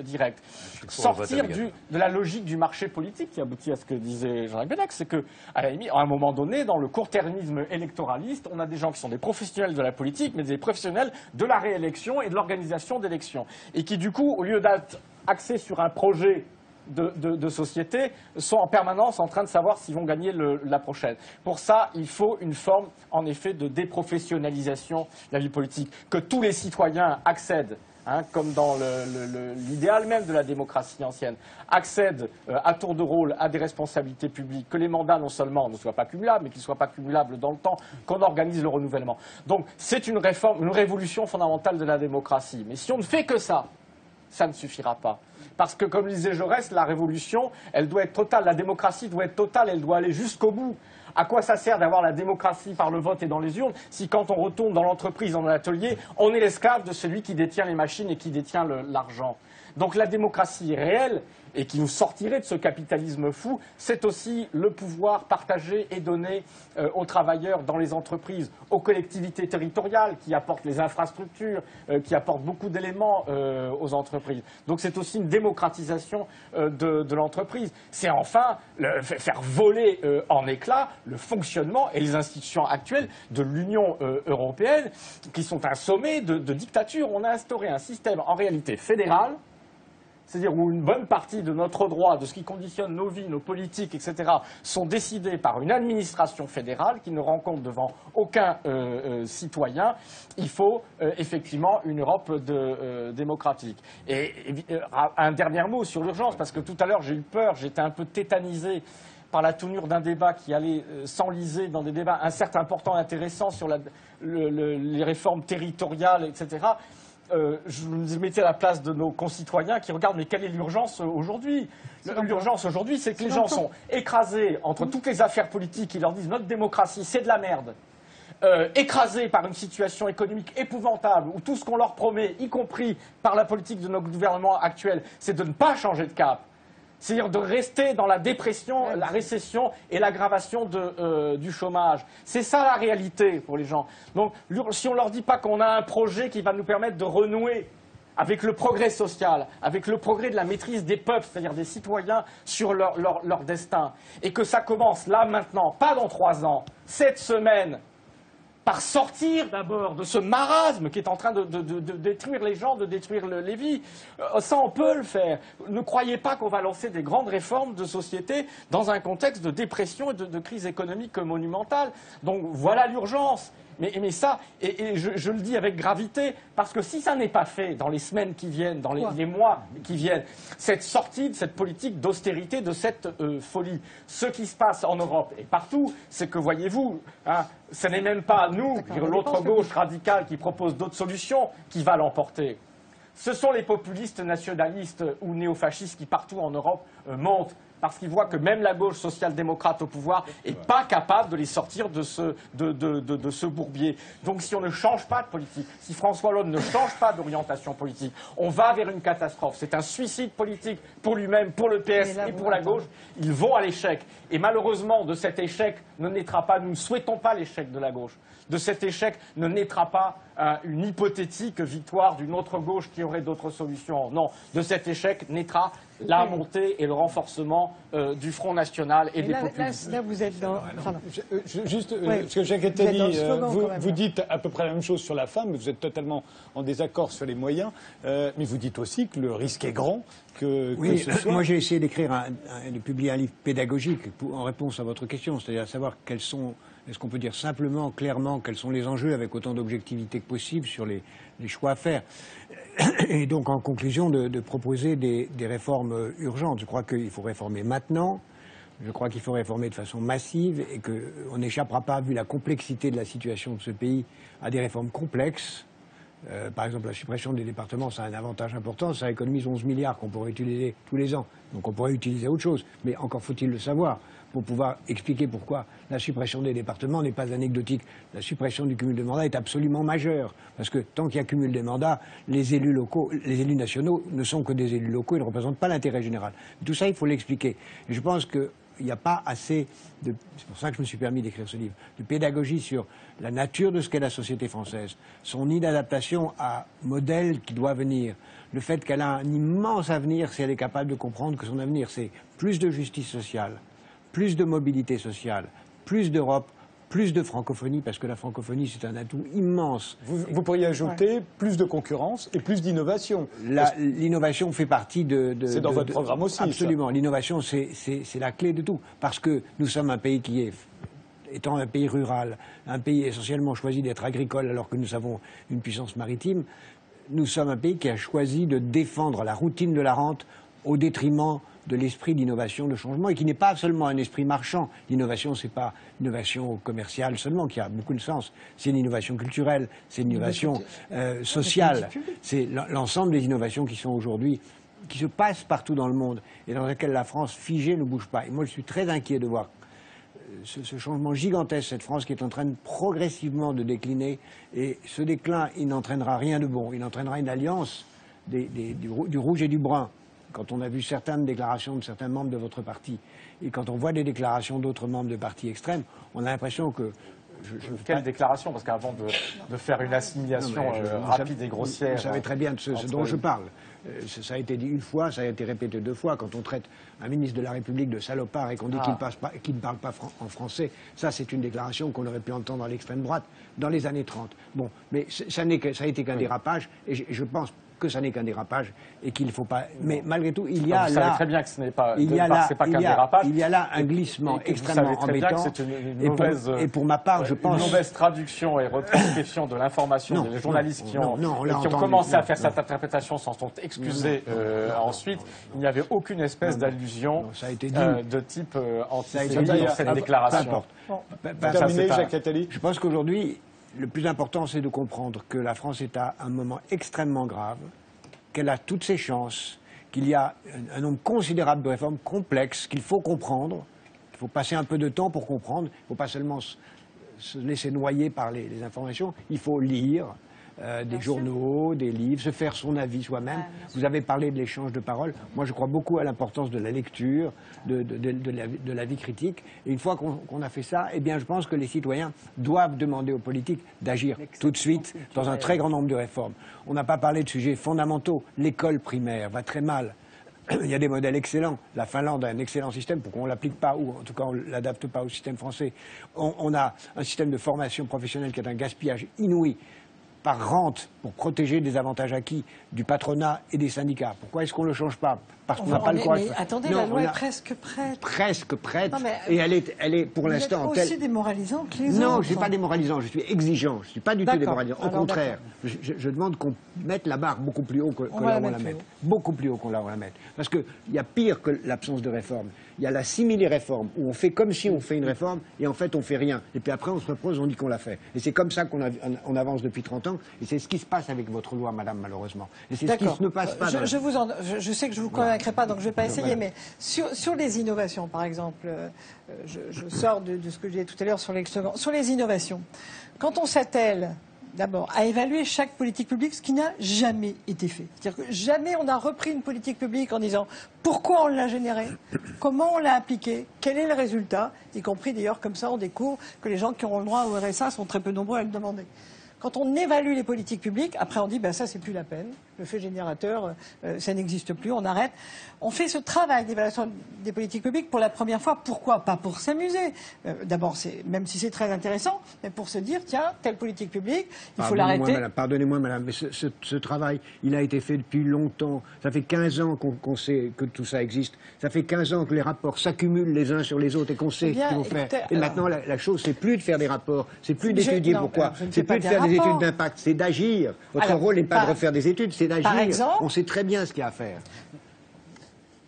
direct. Sortir de la logique du marché politique qui aboutit à ce que disait Jean-Jacques Benex, c'est qu'à la limite, à un moment donné, dans le court-termisme électoraliste, on a des gens qui sont des professionnels de la politique, mais des professionnels de la réélection et de l'organisation d'élections. Et qui, du coup, au lieu d'être axés sur un projet de société, sont en permanence en train de savoir s'ils vont gagner la prochaine. Pour ça, il faut une forme, en effet, de déprofessionnalisation de la vie politique. Que tous les citoyens accèdent, comme dans l'idéal même de la démocratie ancienne, accèdent à tour de rôle à des responsabilités publiques, que les mandats non seulement ne soient pas cumulables, mais qu'ils ne soient pas cumulables dans le temps, qu'on organise le renouvellement. Donc c'est une réforme, une révolution fondamentale de la démocratie. Mais si on ne fait que ça ne suffira pas. Parce que, comme disait Jaurès, la révolution, elle doit être totale. La démocratie doit être totale, elle doit aller jusqu'au bout. À quoi ça sert d'avoir la démocratie par le vote et dans les urnes si, quand on retourne dans l'entreprise, dans l'atelier, on est l'esclave de celui qui détient les machines et qui détient l'argent? Donc la démocratie réelle, et qui nous sortirait de ce capitalisme fou, c'est aussi le pouvoir partagé et donné aux travailleurs dans les entreprises, aux collectivités territoriales qui apportent les infrastructures, qui apportent beaucoup d'éléments aux entreprises. Donc c'est aussi une démocratisation de l'entreprise. C'est enfin faire voler en éclats le fonctionnement et les institutions actuelles de l'Union européenne, qui sont un sommet de dictature. On a instauré un système en réalité fédéral, c'est-à-dire où une bonne partie de notre droit, de ce qui conditionne nos vies, nos politiques, etc., sont décidés par une administration fédérale qui ne rend compte devant aucun citoyen. Il faut effectivement une Europe démocratique. Et un dernier mot sur l'urgence, parce que tout à l'heure j'ai eu peur, j'étais un peu tétanisé par la tournure d'un débat qui allait s'enliser dans des débats certes importants et intéressants sur les réformes territoriales, etc., je me mettais à la place de nos concitoyens qui regardent, mais quelle est l'urgence aujourd'hui? L'urgence aujourd'hui, c'est que les gens sont écrasés entre toutes les affaires politiques qui leur disent notre démocratie, c'est de la merde. Écrasés par une situation économique épouvantable où tout ce qu'on leur promet, y compris par la politique de notre gouvernement actuel, c'est de ne pas changer de cap. C'est-à-dire de rester dans la dépression, la récession et l'aggravation du chômage. C'est ça la réalité pour les gens. Donc si on ne leur dit pas qu'on a un projet qui va nous permettre de renouer avec le progrès social, avec le progrès de la maîtrise des peuples, c'est-à-dire des citoyens sur leur destin, et que ça commence là maintenant, pas dans 3 ans, cette semaine, par sortir d'abord de ce marasme qui est en train de détruire les gens, de détruire les vies. Ça, on peut le faire. Ne croyez pas qu'on va lancer des grandes réformes de société dans un contexte de dépression et de crise économique monumentale. Donc voilà l'urgence. Mais ça, et je le dis avec gravité, parce que si ça n'est pas fait dans les semaines qui viennent, dans les mois qui viennent, cette sortie de cette politique d'austérité, de cette folie, ce qui se passe en Europe et partout, c'est que, voyez-vous, hein, ce n'est même pas nous, l'autre gauche radicale qui propose d'autres solutions, qui va l'emporter. Ce sont les populistes nationalistes ou néofascistes qui, partout en Europe, montent. Parce qu'ils voient que même la gauche social-démocrate au pouvoir n'est pas capable de les sortir de ce bourbier. Donc si on ne change pas de politique, si François Hollande ne change pas d'orientation politique, on va vers une catastrophe. C'est un suicide politique pour lui-même, pour le PS et pour la gauche. Ils vont à l'échec. Et malheureusement, de cet échec ne naîtra pas, nous ne souhaitons pas l'échec de la gauche. De cet échec ne naîtra pas une hypothétique victoire d'une autre gauche qui aurait d'autres solutions. Non, de cet échec naîtra la montée et le renforcement du Front National et des populistes. Là, vous êtes dans... Juste, ce que Jacques Attali, vous dites à peu près la même chose sur la fin, mais vous êtes totalement en désaccord sur les moyens. Mais vous dites aussi que le risque est grand que ce soit... Moi j'ai essayé d'écrire, de publier un livre pédagogique en réponse à votre question, c'est-à-dire savoir quels sont... Est-ce qu'on peut dire simplement, clairement, quels sont les enjeux avec autant d'objectivité que possible sur les choix à faire? Et donc, en conclusion, de proposer des réformes urgentes. Je crois qu'il faut réformer maintenant. Je crois qu'il faut réformer de façon massive et qu'on n'échappera pas, vu la complexité de la situation de ce pays, à des réformes complexes. Par exemple, la suppression des départements, ça a un avantage important. Ça économise 11 milliards qu'on pourrait utiliser tous les ans. Donc on pourrait utiliser autre chose. Mais encore faut-il le savoir pour pouvoir expliquer pourquoi la suppression des départements n'est pas anecdotique. La suppression du cumul de mandats est absolument majeure. Parce que tant qu'il y a cumul des mandats, les élus locaux, les élus nationaux ne sont que des élus locaux, ils ne représentent pas l'intérêt général. Tout ça, il faut l'expliquer. Et je pense qu'il n'y a pas assez de... C'est pour ça que je me suis permis d'écrire ce livre, de pédagogie sur la nature de ce qu'est la société française, son inadaptation à modèle qui doit venir, le fait qu'elle a un immense avenir si elle est capable de comprendre que son avenir, c'est plus de justice sociale, plus de mobilité sociale, plus d'Europe, plus de francophonie, parce que la francophonie, c'est un atout immense. Vous pourriez ajouter plus de concurrence et plus d'innovation. L'innovation fait partie c'est dans votre programme aussi. Absolument. L'innovation, c'est la clé de tout. Parce que nous sommes un pays qui est, étant un pays rural, un pays essentiellement choisi d'être agricole alors que nous avons une puissance maritime, nous sommes un pays qui a choisi de défendre la routine de la rente au détriment de l'esprit d'innovation, de changement, et qui n'est pas seulement un esprit marchand. L'innovation, ce n'est pas l'innovation commerciale seulement, qui a beaucoup de sens. C'est une innovation culturelle, c'est une innovation sociale. C'est l'ensemble des innovations qui sont aujourd'hui, qui se passent partout dans le monde, et dans lesquelles la France figée ne bouge pas. Et moi, je suis très inquiet de voir ce changement gigantesque, cette France qui est en train progressivement de décliner, et ce déclin, il n'entraînera rien de bon. Il entraînera une alliance du rouge et du brun. Quand on a vu certaines déclarations de certains membres de votre parti, et quand on voit des déclarations d'autres membres de partis extrêmes, on a l'impression que... Quelle déclaration? Parce qu'avant de faire une assimilation rapide et grossière... Vous savez très bien de ce dont je parle. Ça a été dit une fois, ça a été répété deux fois. Quand on traite un ministre de la République de salopard et qu'on dit qu'il ne parle pas en français, ça c'est une déclaration qu'on aurait pu entendre à l'extrême droite dans les années 30. Bon, mais ça a été qu'un dérapage, et je pense que ça n'est qu'un dérapage et qu'il ne faut pas... Mais malgré tout, il y a là... Vous savez très bien que ce n'est pas, qu'un dérapage. Il y a là un glissement extrêmement embêtant. Et pour ma part, je pense... Une mauvaise traduction et retranscription de l'information des journalistes qui ont commencé à faire cette interprétation s'en sont excusés ensuite. Il n'y avait aucune espèce d'allusion de type antisémite dans cette déclaration. Terminé, Jacques Attali. Je pense qu'aujourd'hui, le plus important, c'est de comprendre que la France est à un moment extrêmement grave, qu'elle a toutes ses chances, qu'il y a un nombre considérable de réformes complexes qu'il faut comprendre, qu'il faut passer un peu de temps pour comprendre, il ne faut pas seulement se laisser noyer par les informations, il faut lire des journaux, des livres, se faire son avis soi-même. Vous avez parlé de l'échange de paroles. Moi, je crois beaucoup à l'importance de la lecture, de la vie critique. Et une fois qu'on a fait ça, eh bien, je pense que les citoyens doivent demander aux politiques d'agir tout de suite dans un très grand nombre de réformes. On n'a pas parlé de sujets fondamentaux. L'école primaire va très mal. Il y a des modèles excellents. La Finlande a un excellent système. Pourquoi on ne l'applique pas, ou en tout cas on ne l'adapte pas au système français? On a un système de formation professionnelle qui est un gaspillage inouï. par rente pour protéger des avantages acquis du patronat et des syndicats. Pourquoi est-ce qu'on ne le change pas? Parce qu'on n'a pas le courage. Mais attendez, la loi est presque prête. Presque prête. Non, mais et elle est pour l'instant... Vous êtes aussi démoralisant que les autres. Non, je ne suis pas démoralisant, je suis exigeant. Je ne suis pas du tout démoralisant. Au contraire, je demande qu'on mette la barre beaucoup plus haut que là où on la met. Beaucoup plus haut qu'on la mette. Parce qu'il y a pire que l'absence de réforme. Il y a la simili-réforme, où on fait comme si on fait une réforme, et en fait on fait rien. Et puis après on se repose, on dit qu'on l'a fait. Et c'est comme ça qu'on avance depuis 30 ans, et c'est ce qui se passe avec votre loi, madame, malheureusement. Et c'est ce qui ne passe pas. Je sais que je ne vous convaincrai pas, donc je ne vais pas essayer, mais sur les innovations, par exemple, je sors de ce que je disais tout à l'heure sur les innovations. Quand on s'attelle d'abord à évaluer chaque politique publique, ce qui n'a jamais été fait. C'est-à-dire que jamais on a repris une politique publique en disant pourquoi on l'a générée, comment on l'a appliquée, quel est le résultat, y compris d'ailleurs comme ça on découvre que les gens qui ont le droit au RSA sont très peu nombreux à le demander. Quand on évalue les politiques publiques, après on dit ben ça c'est plus la peine, le fait générateur ça n'existe plus, on arrête. On fait ce travail d'évaluation des politiques publiques pour la première fois. Pourquoi? Pas pour s'amuser. D'abord, même si c'est très intéressant, mais pour se dire tiens, telle politique publique, il faut l'arrêter. Pardonnez-moi madame, mais ce travail, il a été fait depuis longtemps. Ça fait 15 ans qu'on sait que tout ça existe. Ça fait 15 ans que les rapports s'accumulent les uns sur les autres et qu'on sait ce qu'il faut faire. Et maintenant, la chose, c'est plus de faire des rapports, c'est plus d'étudier pourquoi, c'est plus de faire des études d'impact, c'est d'agir. Votre rôle n'est pas de refaire des études, c'est d'agir. On sait très bien ce qu'il y a à faire.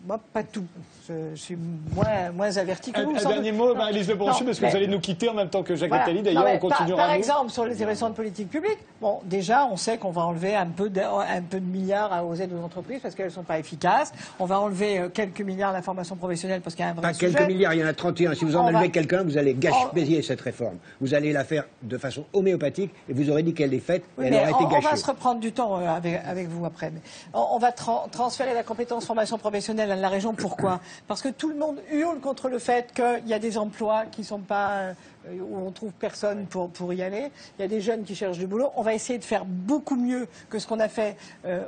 Moi, pas tout. Je suis moins averti que vous. Un dernier mot, Marie-Lise Le Brochu, parce que vous allez nous quitter en même temps que Jacques Attali. D'ailleurs, on continuera. Par exemple, sur les évaluations de politique publique, bon, déjà, on sait qu'on va enlever un peu de milliards aux aides aux entreprises parce qu'elles ne sont pas efficaces. On va enlever quelques milliards à la formation professionnelle parce qu'il y a un vrai sujet. Pas quelques milliards, il y en a 31. Si vous en enlevez quelqu'un, vous allez gaspiller cette réforme. Vous allez la faire de façon homéopathique et vous aurez dit qu'elle est faite et elle aura été gâchée. On va se reprendre du temps avec vous après. Mais on va transférer la compétence formation professionnelle à la région. Pourquoi? Parce que tout le monde hurle contre le fait qu'il y a des emplois qui ne sont pas où on trouve personne pour y aller. Il y a des jeunes qui cherchent du boulot. On va essayer de faire beaucoup mieux que ce qu'on a fait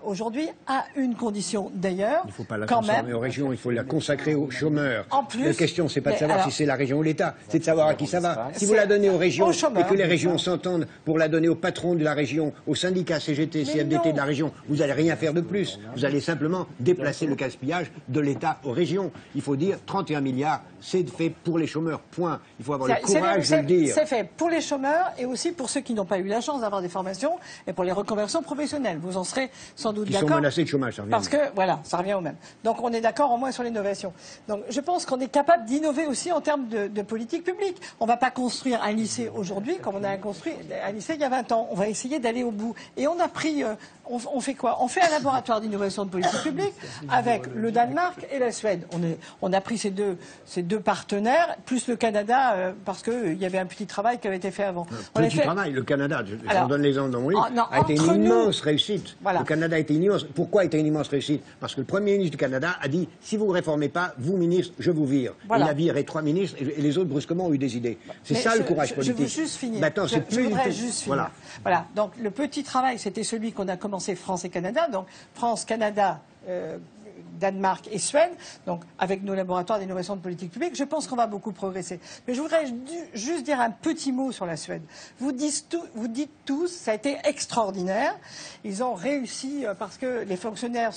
aujourd'hui, à une condition d'ailleurs. Il ne faut pas la transformer aux régions, il faut la consacrer aux chômeurs. En plus, la question, c'est pas de savoir si c'est la région ou l'État, c'est de savoir à qui ça va. Si vous la donnez aux régions et que les régions s'entendent pour la donner au patron de la région, au syndicat CGT, CFDT de la région, vous n'allez rien faire de plus. Vous allez simplement déplacer le gaspillage de l'État aux régions. Il faut dire 31 milliards, c'est fait pour les chômeurs, point. Il faut avoir le courage de le dire. C'est fait pour les chômeurs et aussi pour ceux qui n'ont pas eu la chance d'avoir des formations et pour les reconversions professionnelles. Vous en serez sans doute d'accord. Qui sont menacés de chômage, ça revient. Parce que, voilà, ça revient au même. Donc on est d'accord au moins sur l'innovation. Donc je pense qu'on est capable d'innover aussi en termes de politique publique. On ne va pas construire un lycée aujourd'hui comme on a construit un lycée il y a 20 ans. On va essayer d'aller au bout. Et on a pris... On fait quoi? On fait un laboratoire d'innovation de politique publique avec le Danemark et la Suède. On a pris ces deux partenaires, plus le Canada, parce qu'il y avait un petit travail qui avait été fait avant. Petit travail, le Canada, j'en donne l'exemple dans mon livre, a été une immense réussite. Voilà. Le Canada a été une immense... Pourquoi a été une immense réussite? Parce que le Premier ministre du Canada a dit, si vous ne réformez pas, vous, ministre, je vous vire. Voilà. Il a viré 3 ministres et les autres, brusquement, ont eu des idées. C'est ça le courage politique. Je veux juste finir. Maintenant, c'est plus... Voilà. Donc le petit travail, c'était celui qu'on a commencé France et Canada, donc France, Canada, Danemark et Suède, donc avec nos laboratoires d'innovation de politique publique, je pense qu'on va beaucoup progresser. Mais je voudrais juste dire un petit mot sur la Suède. Vous dites tous, ça a été extraordinaire. Ils ont réussi parce que les fonctionnaires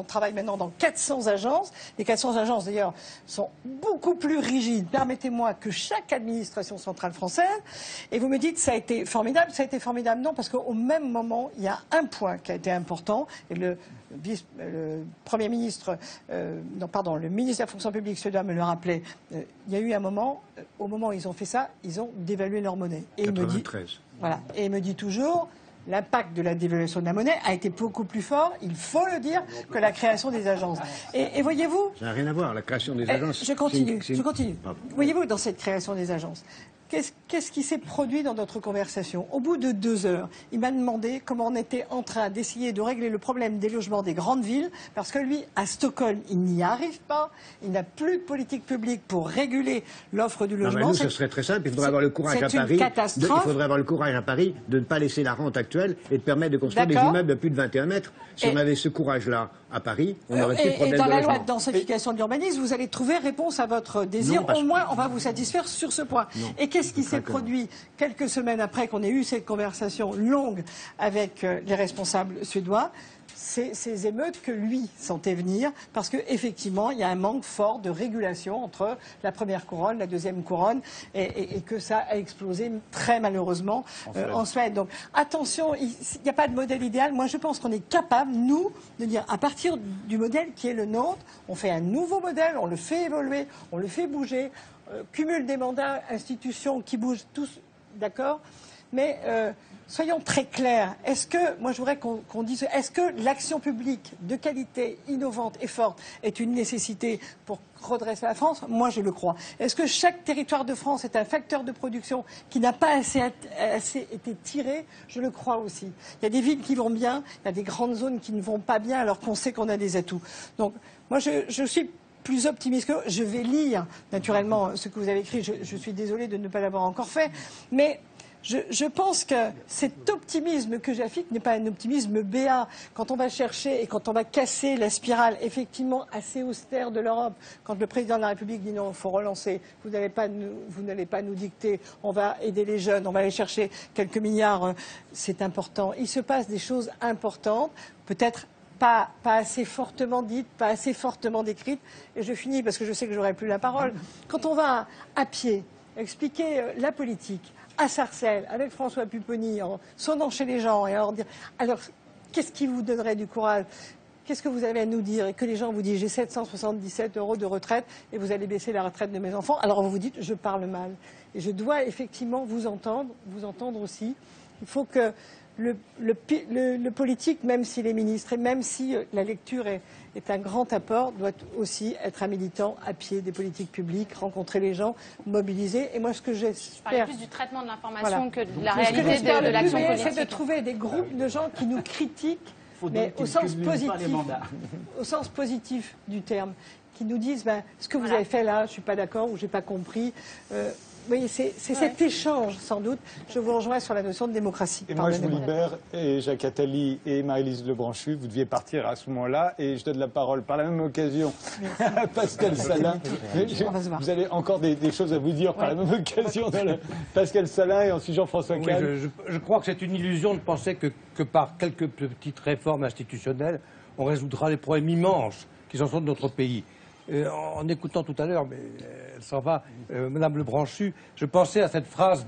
travaillent maintenant dans 400 agences. Les 400 agences, d'ailleurs, sont beaucoup plus rigides, permettez-moi, que chaque administration centrale française. Et vous me dites, ça a été formidable. Ça a été formidable, non, parce qu'au même moment, il y a un point qui a été important, et le Premier ministre, le ministre de la fonction publique suédois me le rappelait, il y a eu un moment, au moment où ils ont fait ça, ils ont dévalué leur monnaie. Et 93. Il me dit toujours, l'impact de la dévaluation de la monnaie a été beaucoup plus fort, il faut le dire, que la création des agences. Et voyez-vous... Ça n'a rien à voir, la création des agences... Je continue. Voyez-vous, dans cette création des agences, qu'est-ce qui s'est produit dans notre conversation? Au bout de 2 heures, il m'a demandé comment on était en train d'essayer de régler le problème des logements des grandes villes, parce que lui, à Stockholm, il n'y arrive pas. Il n'a plus de politique publique pour réguler l'offre du logement. Nous, ce serait très simple. Il faudrait avoir le courage à Paris. Il faudrait avoir le courage à Paris de ne pas laisser la rente actuelle et de permettre de construire des immeubles de plus de 21 mètres. Si on avait ce courage-là, à Paris, on aurait plus de Et problème dans de la logement. loi de densification de l'urbanisme, vous allez trouver réponse à votre désir. Non, parce Au moins, on va vous satisfaire sur ce point. Non, et qu'est-ce qui je s'est crains que produit quelques semaines après qu'on ait eu cette conversation longue avec les responsables suédois? C'est ces émeutes que lui sentait venir, parce qu'effectivement, il y a un manque fort de régulation entre la première couronne, la deuxième couronne, et que ça a explosé très malheureusement en Suède. Donc attention, il n'y a pas de modèle idéal. Moi, je pense qu'on est capable, nous, de dire, à partir du modèle qui est le nôtre, on fait un nouveau modèle, on le fait évoluer, on le fait bouger, cumul des mandats, institutions qui bougent tous, d'accord? Mais soyons très clairs. Est-ce que, moi je voudrais qu'on dise, est-ce que l'action publique de qualité, innovante et forte est une nécessité pour redresser la France? Moi je le crois. Est-ce que chaque territoire de France est un facteur de production qui n'a pas assez été tiré? Je le crois aussi. Il y a des villes qui vont bien, il y a des grandes zones qui ne vont pas bien alors qu'on sait qu'on a des atouts. Donc moi je suis plus optimiste que je vais lire naturellement ce que vous avez écrit. Je suis désolée de ne pas l'avoir encore fait, mais je pense que cet optimisme que j'affiche n'est pas un optimisme béat. Quand on va chercher et quand on va casser la spirale effectivement assez austère de l'Europe, quand le président de la République dit non, il faut relancer, vous n'allez pas nous dicter, on va aider les jeunes, on va aller chercher quelques milliards, c'est important. Il se passe des choses importantes, peut-être pas assez fortement dites, pas assez fortement décrites. Et je finis parce que je sais que j'aurai plus la parole. Quand on va à pied expliquer la politique, à Sarcelles, avec François Pupponi, en sonnant chez les gens et leur dire alors qu'est-ce qui vous donnerait du courage? Qu'est-ce que vous avez à nous dire? Et que les gens vous disent j'ai 777 € de retraite et vous allez baisser la retraite de mes enfants. Alors vous vous dites je parle mal. Et je dois effectivement vous entendre aussi. Il faut que le politique, même s'il est ministre et même si la lecture est un grand apport, doit aussi être un militant à pied des politiques publiques, rencontrer les gens, mobiliser. Et moi, ce que j'espère... Je parlais plus du traitement de l'information que de la Ce que réalité j'espère de l'action le plus, politique. c'est de trouver des groupes de gens qui nous critiquent, mais au sens positif du terme, qui nous disent ce que vous avez fait là, je ne suis pas d'accord ou je n'ai pas compris. Vous voyez, c'est cet échange, sans doute. Je vous rejoins sur la notion de démocratie. Et moi, je vous libère, et Jacques Attali et Maryse Lebranchu, vous deviez partir à ce moment-là, et je donne la parole par la même occasion à Pascal Salin. Vous avez encore des choses à vous dire par la même occasion. Pascal Salin et ensuite Jean-François Kahn. Je crois que c'est une illusion de penser que par quelques petites réformes institutionnelles, on résoudra les problèmes immenses qui sont de notre pays. En écoutant tout à l'heure, mais elle s'en va, Madame Lebranchu, je pensais à cette phrase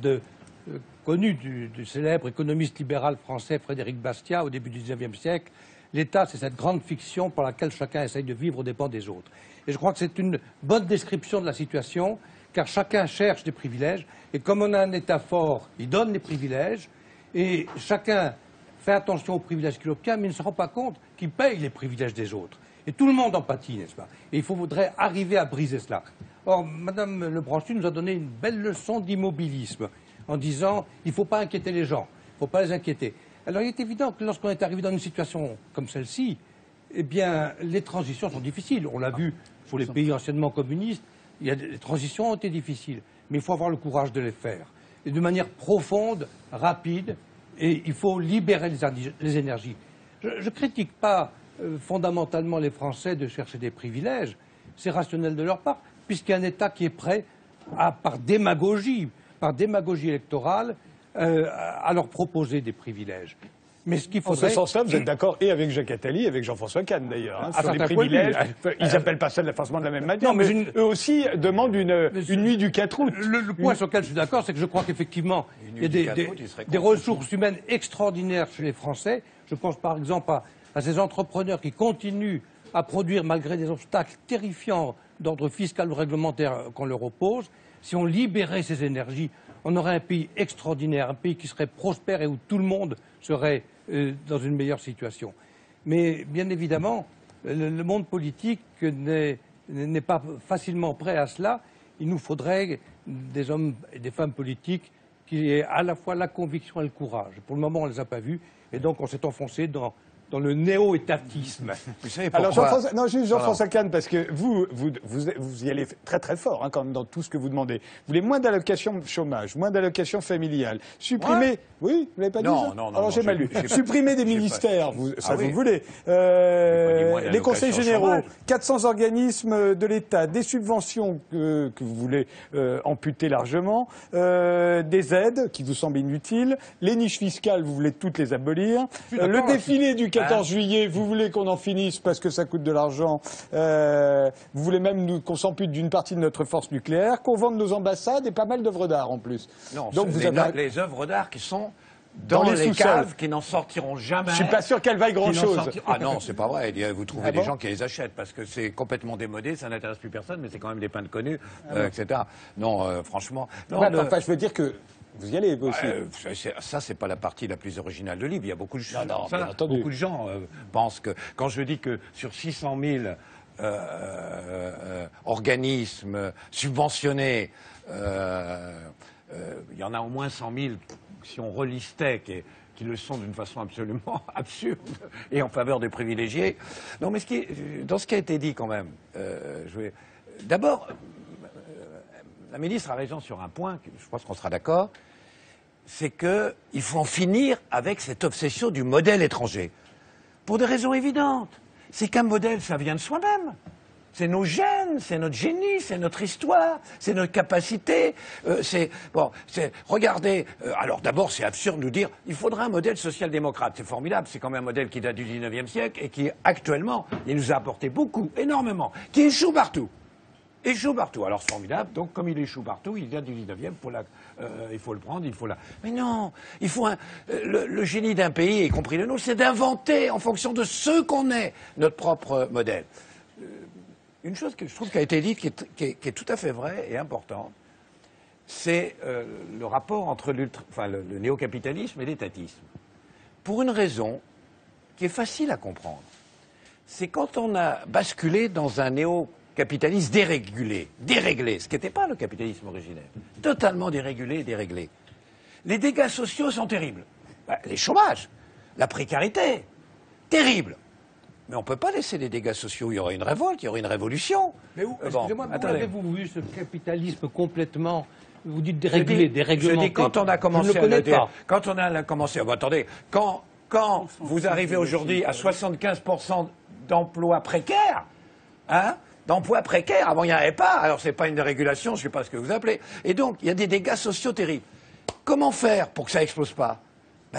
connue du célèbre économiste libéral français Frédéric Bastiat au début du XIXe siècle. L'État, c'est cette grande fiction pour laquelle chacun essaye de vivre aux dépens des autres. Et je crois que c'est une bonne description de la situation, car chacun cherche des privilèges, et comme on a un État fort, il donne les privilèges, et chacun fait attention aux privilèges qu'il obtient, mais il ne se rend pas compte qu'il paye les privilèges des autres. Et tout le monde en pâtit, n'est-ce pas? Et il faudrait arriver à briser cela. Or, Mme Lebranchu nous a donné une belle leçon d'immobilisme en disant il ne faut pas inquiéter les gens, il ne faut pas les inquiéter. Alors, il est évident que lorsqu'on est arrivé dans une situation comme celle-ci, eh bien, les transitions sont difficiles. On l'a vu pour les pays anciennement communistes, les transitions ont été difficiles. Mais il faut avoir le courage de les faire. Et de manière profonde, rapide, et il faut libérer les énergies. Je ne critique pas fondamentalement les Français de chercher des privilèges, c'est rationnel de leur part, puisqu'il y a un État qui est prêt, par démagogie électorale, à leur proposer des privilèges. Mais ce qu'il faudrait... En ce sens-là, vous êtes d'accord et avec Jacques Attali et avec Jean-François Kahn, d'ailleurs, sur les privilèges. Ils n'appellent pas ça forcément de la même manière, non, mais eux aussi demandent une nuit du 4 août. Le point sur lequel je suis d'accord, c'est que je crois qu'effectivement, il y a des ressources humaines extraordinaires chez les Français. Je pense par exemple à ces entrepreneurs qui continuent à produire malgré des obstacles terrifiants d'ordre fiscal ou réglementaire qu'on leur oppose. Si on libérait ces énergies, on aurait un pays extraordinaire, un pays qui serait prospère et où tout le monde serait dans une meilleure situation. Mais bien évidemment, le monde politique n'est pas facilement prêt à cela. Il nous faudrait des hommes et des femmes politiques qui aient à la fois la conviction et le courage. Pour le moment, on ne les a pas vus, et donc on s'est enfoncé dans dans le néo-étatisme. Vous savez pourquoi? Alors Jean-François Kahn, parce que vous y allez très très fort quand même dans tout ce que vous demandez. Vous voulez moins d'allocations chômage, moins d'allocations familiales, supprimer... Ouais. Oui, vous l'avez pas dit ça? Non. Alors j'ai mal lu. Supprimer des ministères, ça vous voulez. Les Les conseils généraux, 400 organismes de l'État, des subventions que vous voulez amputer largement, des aides qui vous semblent inutiles, les niches fiscales, vous voulez toutes les abolir, le défilé du 14 juillet, vous voulez qu'on en finisse parce que ça coûte de l'argent, vous voulez même qu'on s'ampute d'une partie de notre force nucléaire, qu'on vende nos ambassades et pas mal d'œuvres d'art en plus. Non, donc vous avez... les œuvres d'art qui sont dans les caves, qui n'en sortiront jamais. Je suis pas sûr qu'elles vaillent grand-chose. Ah non, c'est pas vrai. Vous trouvez des gens qui les achètent parce que c'est complètement démodé, ça n'intéresse plus personne, mais c'est quand même des peintres connus, etc. Non, franchement. Non, enfin, je veux dire que vous y allez aussi. Ça, c'est pas la partie la plus originale de livre. Il y a beaucoup de gens. Beaucoup de gens pensent que quand je dis que sur 600 000 organismes subventionnés, il y en a au moins 100 000 si on relistait qui le sont d'une façon absolument absurde et en faveur des privilégiés. Non, mais dans ce qui a été dit quand même, d'abord, la ministre a raison sur un point, je pense qu'on sera d'accord, c'est qu'il faut en finir avec cette obsession du modèle étranger. Pour des raisons évidentes. C'est qu'un modèle, ça vient de soi-même. C'est nos gènes, c'est notre génie, c'est notre histoire, c'est notre capacité. Regardez. Alors d'abord, c'est absurde de nous dire il faudra un modèle social-démocrate. C'est formidable. C'est quand même un modèle qui date du 19e siècle et qui actuellement, il nous a apporté beaucoup, énormément, qui échoue partout. Échoue partout. Alors c'est formidable. Donc comme il échoue partout, il date du 19e. Il faut le prendre. Mais non. Il faut le génie d'un pays, y compris le nôtre, c'est d'inventer en fonction de ce qu'on est notre propre modèle. Une chose que je trouve qui a été dite, qui est tout à fait vraie et importante, c'est le rapport entre le néo-capitalisme et l'étatisme. Pour une raison qui est facile à comprendre. C'est quand on a basculé dans un néo-capitalisme déréglé, ce qui n'était pas le capitalisme originaire, totalement dérégulé et déréglé. Les dégâts sociaux sont terribles. Les chômages, la précarité, terrible. Mais on ne peut pas laisser les dégâts sociaux. Il y aurait une révolte, il y aurait une révolution. Mais excusez-moi, où avez-vous vu ce capitalisme complètement, vous dites dérégulé, déréglementé? Je dis quand on a commencé à le dire. Quand on a commencé... attendez, quand vous arrivez aujourd'hui à 75% d'emplois précaires, d'emplois précaires, avant il n'y en avait pas, alors c'est pas une dérégulation, je ne sais pas ce que vous appelez. Et donc, il y a des dégâts sociaux terribles. Comment faire pour que ça n'explose pas?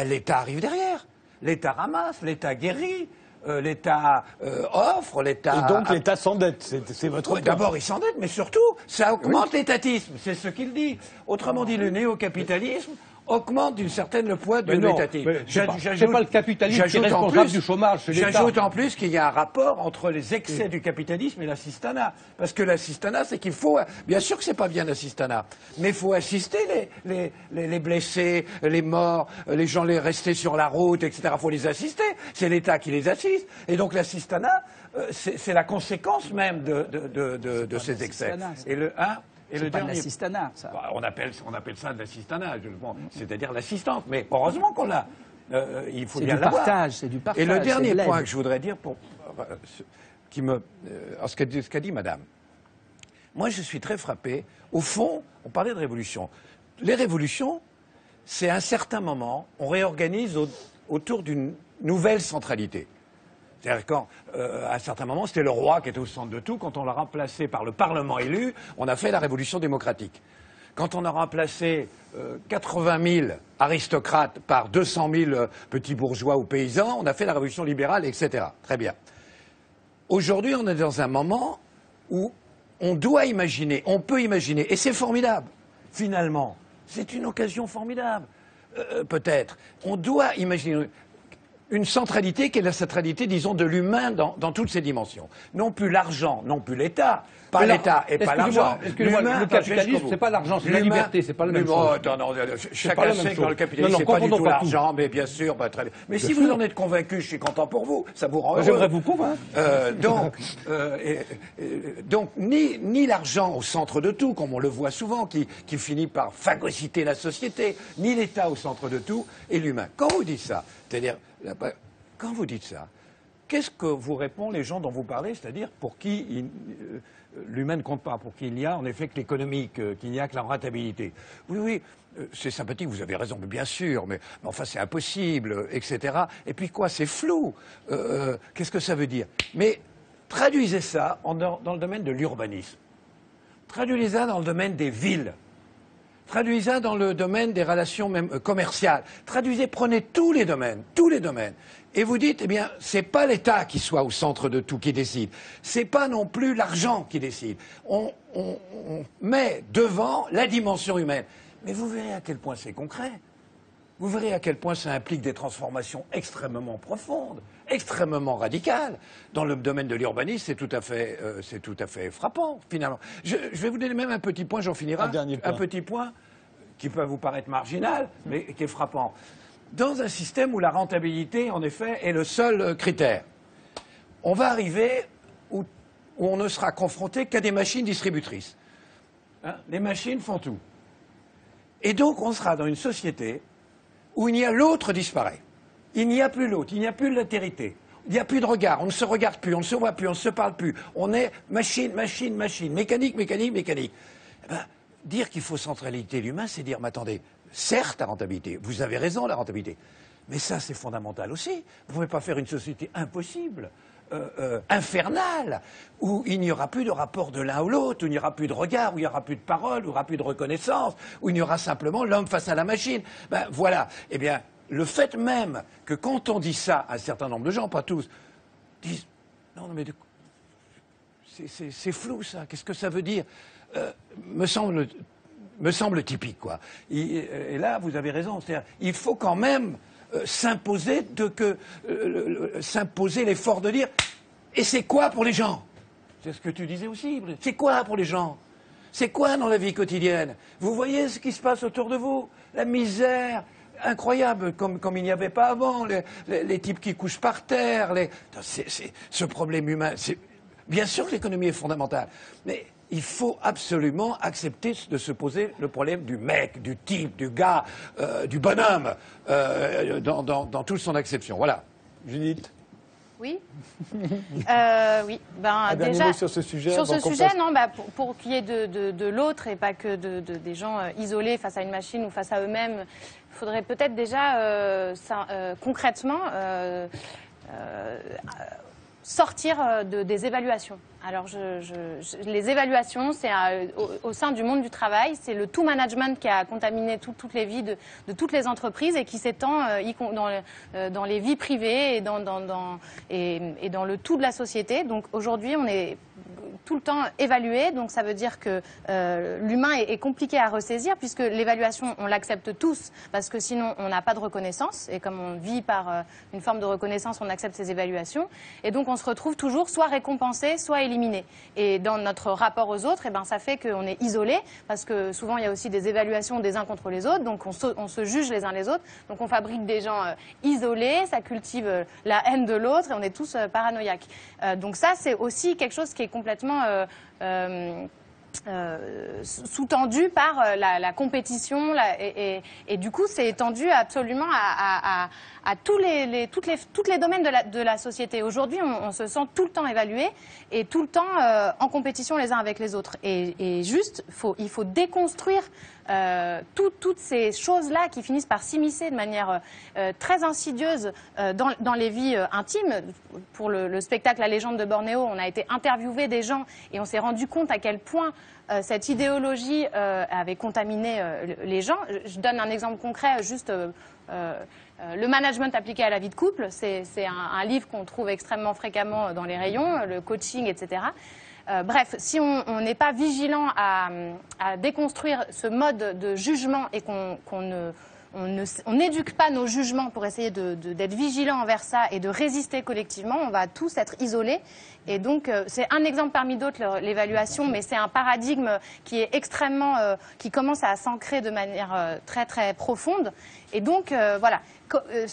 L'État arrive derrière. L'État ramasse, l'État guérit. L'État offre, l'État... Et donc l'État s'endette, c'est votre point. D'abord, il s'endette, mais surtout, ça augmente l'étatisme, c'est ce qu'il dit. Autrement dit, le néo-capitalisme augmente d'une certaine le poids de l'étatisme. C'est pas le capitalisme qui est responsable du chômage, c'est l'État. J'ajoute en plus qu'il y a un rapport entre les excès du capitalisme et l'assistanat. Parce que l'assistanat, c'est qu'il faut... Bien sûr que c'est pas bien l'assistanat, mais il faut assister les blessés, les morts, les gens restés sur la route, etc. Il faut les assister. C'est l'État qui les assiste. Et donc l'assistanat, c'est la conséquence même de ces excès. Et le pas dernier, de l'assistanat, ça. On appelle ça de l'assistanat, c'est-à-dire l'assistance. Mais heureusement qu'on l'a. Il faut bien l'avoir. C'est du partage. Et le dernier point que je voudrais dire, ce qu'a dit Madame, moi je suis très frappé. Au fond, on parlait de révolution. Les révolutions, c'est à un certain moment, on réorganise autour d'une nouvelle centralité. C'est-à-dire qu'à un certain moment, c'était le roi qui était au centre de tout. Quand on l'a remplacé par le Parlement élu, on a fait la révolution démocratique. Quand on a remplacé 80 000 aristocrates par 200 000 petits bourgeois ou paysans, on a fait la révolution libérale, etc. Très bien. Aujourd'hui, on est dans un moment où on doit imaginer, on peut imaginer, et c'est formidable, finalement. C'est une occasion formidable, peut-être. On doit imaginer une centralité qui est la centralité, disons, de l'humain dans toutes ses dimensions. Non plus l'argent, non plus l'État. Pas l'État et pas l'argent. Excusez-moi, le capitalisme, c'est pas l'argent, c'est la liberté, c'est pas la même chose. Chacun sait que dans le capitalisme, c'est pas du tout l'argent, mais bien sûr, très bien. Mais si vous en êtes convaincu, je suis content pour vous, ça vous rend heureux. J'aimerais vous convaincre. Donc, ni l'argent au centre de tout, comme on le voit souvent, qui finit par phagocyter la société, ni l'État au centre de tout, et l'humain. Quand vous dites ça, c'est-à-dire quand vous dites ça, qu'est-ce que vous répond les gens dont vous parlez, c'est-à-dire pour qui l'humain ne compte pas, pour qui il n'y a en effet que l'économique, qu'il n'y a que la rentabilité? Oui, oui, c'est sympathique, vous avez raison, mais bien sûr, mais enfin c'est impossible, etc. Et puis quoi, c'est flou. Qu'est-ce que ça veut dire? Mais traduisez ça dans le domaine de l'urbanisme. Traduisez ça dans le domaine des villes. Traduisez ça dans le domaine des relations même commerciales. Traduisez, prenez tous les domaines. Et vous dites, eh bien, c'est pas l'État qui soit au centre de tout qui décide. C'est pas non plus l'argent qui décide. On met devant la dimension humaine. Mais vous verrez à quel point c'est concret. Vous verrez à quel point ça implique des transformations extrêmement profondes, extrêmement radicales. Dans le domaine de l'urbanisme, c'est tout à fait frappant, finalement. Je vais vous donner même un petit point, j'en finirai. Un petit point qui peut vous paraître marginal, mais qui est frappant. Dans un système où la rentabilité, en effet, est le seul critère, on va arriver où on ne sera confronté qu'à des machines distributrices. Hein, les machines font tout. Et donc, on sera dans une société où il n'y a l'autre disparaît. Il n'y a plus l'autre, il n'y a plus l'altérité. Il n'y a plus de regard, on ne se regarde plus, on ne se voit plus, on ne se parle plus. On est machine, machine, machine, mécanique, mécanique, mécanique. Eh ben, dire qu'il faut centralité l'humain, c'est dire, mais attendez, certes la rentabilité, vous avez raison la rentabilité, mais ça c'est fondamental aussi. Vous ne pouvez pas faire une société impossible, infernale, où il n'y aura plus de rapport de l'un ou l'autre, où il n'y aura plus de regard, où il n'y aura plus de parole, où il n'y aura plus de reconnaissance, où il y aura simplement l'homme face à la machine. Ben voilà, eh bien, le fait même que quand on dit ça, un certain nombre de gens, pas tous, disent non mais c'est flou ça, qu'est-ce que ça veut dire, me semble typique quoi. Et là vous avez raison, c'est-à-dire il faut quand même s'imposer l'effort de dire et c'est quoi pour les gens? C'est ce que tu disais aussi, c'est quoi pour les gens? C'est quoi dans la vie quotidienne? Vous voyez ce qui se passe autour de vous, la misère incroyable, comme il n'y avait pas avant, les types qui couchent par terre, ce problème humain. Bien sûr que l'économie est fondamentale, mais il faut absolument accepter de se poser le problème du mec, du type, du gars, du bonhomme, dans toute son acception. Voilà. Judith? Oui. Oui. Ben, déjà, mot sur ce sujet. Sur ce sujet, non, bah, pour qu'il y ait de l'autre et pas que des gens isolés face à une machine ou face à eux-mêmes, il faudrait peut-être déjà concrètement sortir des évaluations. Alors, les évaluations, c'est au sein du monde du travail, c'est le tout management qui a contaminé toutes les vies de toutes les entreprises et qui s'étend dans les vies privées et dans le tout de la société. Donc aujourd'hui, on est tout le temps évalué, donc ça veut dire que l'humain est compliqué à ressaisir puisque l'évaluation, on l'accepte tous parce que sinon on n'a pas de reconnaissance et comme on vit par une forme de reconnaissance, on accepte ces évaluations et donc on se retrouve toujours soit récompensé, soit éliminé. Et dans notre rapport aux autres, eh ben, ça fait qu'on est isolé parce que souvent il y a aussi des évaluations des uns contre les autres, donc on se juge les uns les autres, donc on fabrique des gens isolés, ça cultive la haine de l'autre et on est tous paranoïaques. Donc ça c'est aussi quelque chose qui est complètement sous-tendu par la compétition et du coup c'est étendu absolument à tous les domaines de la société. Aujourd'hui on se sent tout le temps évalué et tout le temps en compétition les uns avec les autres et juste il faut déconstruire toutes ces choses-là qui finissent par s'immiscer de manière très insidieuse dans les vies intimes. Pour le spectacle La légende de Bornéo, on a été interviewé des gens et on s'est rendu compte à quel point cette idéologie avait contaminé les gens. Je donne un exemple concret, juste le management appliqué à la vie de couple. C'est un livre qu'on trouve extrêmement fréquemment dans les rayons, le coaching, etc. Bref, si on n'est pas vigilant à déconstruire ce mode de jugement et on n'éduque pas nos jugements pour essayer d'être vigilants envers ça et de résister collectivement, on va tous être isolés. Et donc, c'est un exemple parmi d'autres, l'évaluation, mais c'est un paradigme qui est extrêmement, qui commence à s'ancrer de manière très très profonde. Et donc, voilà.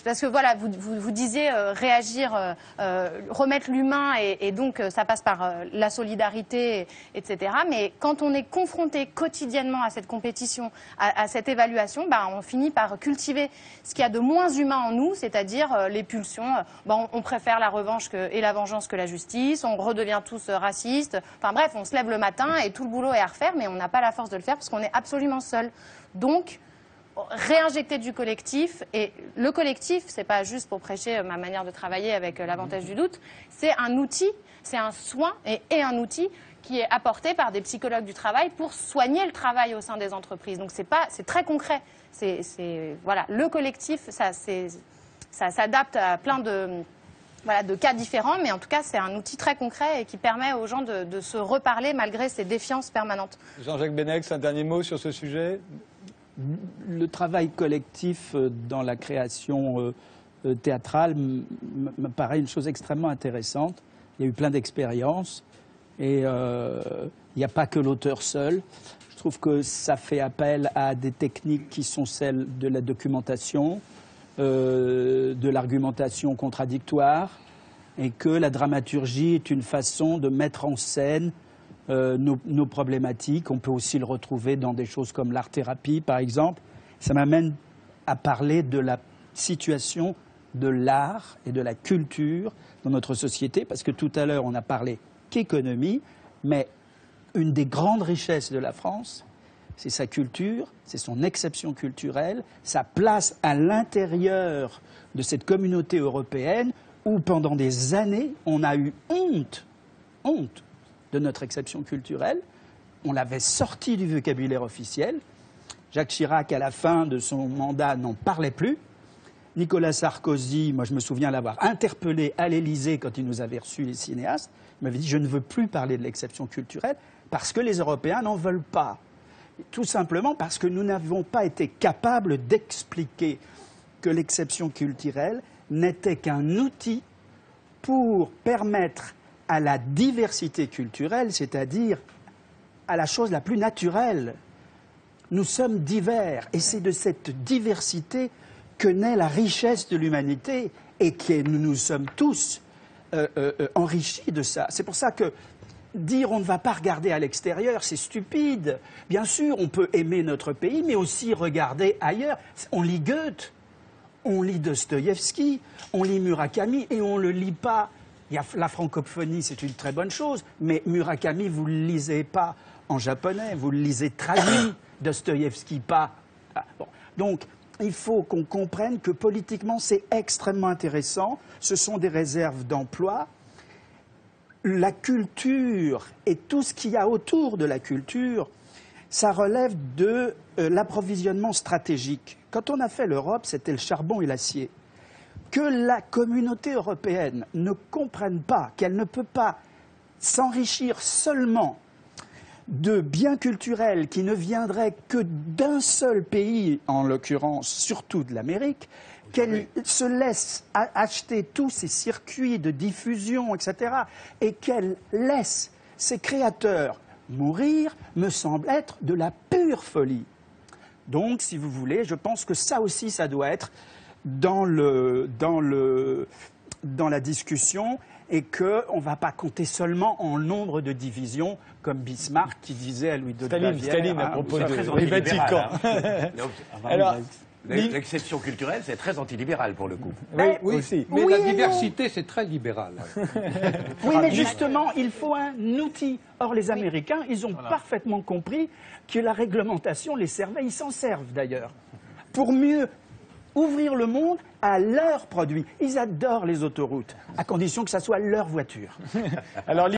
Parce que voilà, vous disiez réagir, remettre l'humain et donc ça passe par la solidarité, etc. Mais quand on est confronté quotidiennement à cette compétition, à cette évaluation, bah, on finit par par cultiver ce qu'il y a de moins humain en nous, c'est-à-dire les pulsions. On préfère la revanche et la vengeance que la justice, on redevient tous racistes. Enfin bref, on se lève le matin et tout le boulot est à refaire, mais on n'a pas la force de le faire parce qu'on est absolument seul. Donc, réinjecter du collectif, et le collectif, c'est pas juste pour prêcher ma manière de travailler avec l'avantage du doute, c'est un outil, c'est un soin et un outil qui est apporté par des psychologues du travail pour soigner le travail au sein des entreprises. Donc c'est très concret. Voilà, le collectif, ça s'adapte à plein de cas différents, mais en tout cas c'est un outil très concret et qui permet aux gens de se reparler malgré ces défiances permanentes. Jean-Jacques Benex, un dernier mot sur ce sujet? Le travail collectif dans la création théâtrale me paraît une chose extrêmement intéressante. Il y a eu plein d'expériences et il n'y a pas que l'auteur seul. Je trouve que ça fait appel à des techniques qui sont celles de la documentation, de l'argumentation contradictoire, et que la dramaturgie est une façon de mettre en scène nos problématiques. On peut aussi le retrouver dans des choses comme l'art-thérapie, par exemple. Ça m'amène à parler de la situation de l'art et de la culture dans notre société, parce que tout à l'heure, on n'a parlé qu'économie, mais une des grandes richesses de la France, c'est sa culture, c'est son exception culturelle, sa place à l'intérieur de cette communauté européenne où, pendant des années, on a eu honte de notre exception culturelle. On l'avait sorti du vocabulaire officiel. Jacques Chirac, à la fin de son mandat, n'en parlait plus. Nicolas Sarkozy, moi je me souviens l'avoir interpellé à l'Élysée quand il nous avait reçus les cinéastes. Il m'avait dit « je ne veux plus parler de l'exception culturelle parce que les Européens n'en veulent pas ». Tout simplement parce que nous n'avons pas été capables d'expliquer que l'exception culturelle n'était qu'un outil pour permettre à la diversité culturelle, c'est-à-dire à la chose la plus naturelle. Nous sommes divers et c'est de cette diversité que naît la richesse de l'humanité et que nous sommes tous enrichis de ça. C'est pour ça que dire on ne va pas regarder à l'extérieur, c'est stupide. Bien sûr, on peut aimer notre pays, mais aussi regarder ailleurs. On lit Goethe, on lit Dostoïevski, on lit Murakami et on ne le lit pas. La francophonie, c'est une très bonne chose, mais Murakami, vous ne le lisez pas en japonais, vous le lisez traduit, Dostoïevski pas. Ah, bon. Donc, il faut qu'on comprenne que politiquement, c'est extrêmement intéressant. Ce sont des réserves d'emploi. La culture et tout ce qu'il y a autour de la culture, ça relève de l'approvisionnement stratégique. Quand on a fait l'Europe, c'était le charbon et l'acier. Que la communauté européenne ne comprenne pas qu'elle ne peut pas s'enrichir seulement de biens culturels qui ne viendraient que d'un seul pays, en l'occurrence surtout de l'Amérique, qu'elle se laisse acheter tous ces circuits de diffusion, etc., et qu'elle laisse ses créateurs mourir, me semble être de la pure folie. Donc, si vous voulez, je pense que ça aussi, ça doit être dans la discussion et qu'on ne va pas compter seulement en nombre de divisions, comme Bismarck qui disait à Louis II de Bavière. Staline, à propos du Vatican. Alors, l'exception culturelle, c'est très antilibéral pour le coup. Oui, aussi. Mais la diversité, c'est très libéral. Oui, mais justement, il faut un outil. Or, les Américains, ils ont parfaitement compris que la réglementation les servait, ils s'en servent d'ailleurs, pour mieux ouvrir le monde à leurs produits. Ils adorent les autoroutes, à condition que ça soit leur voiture. Alors,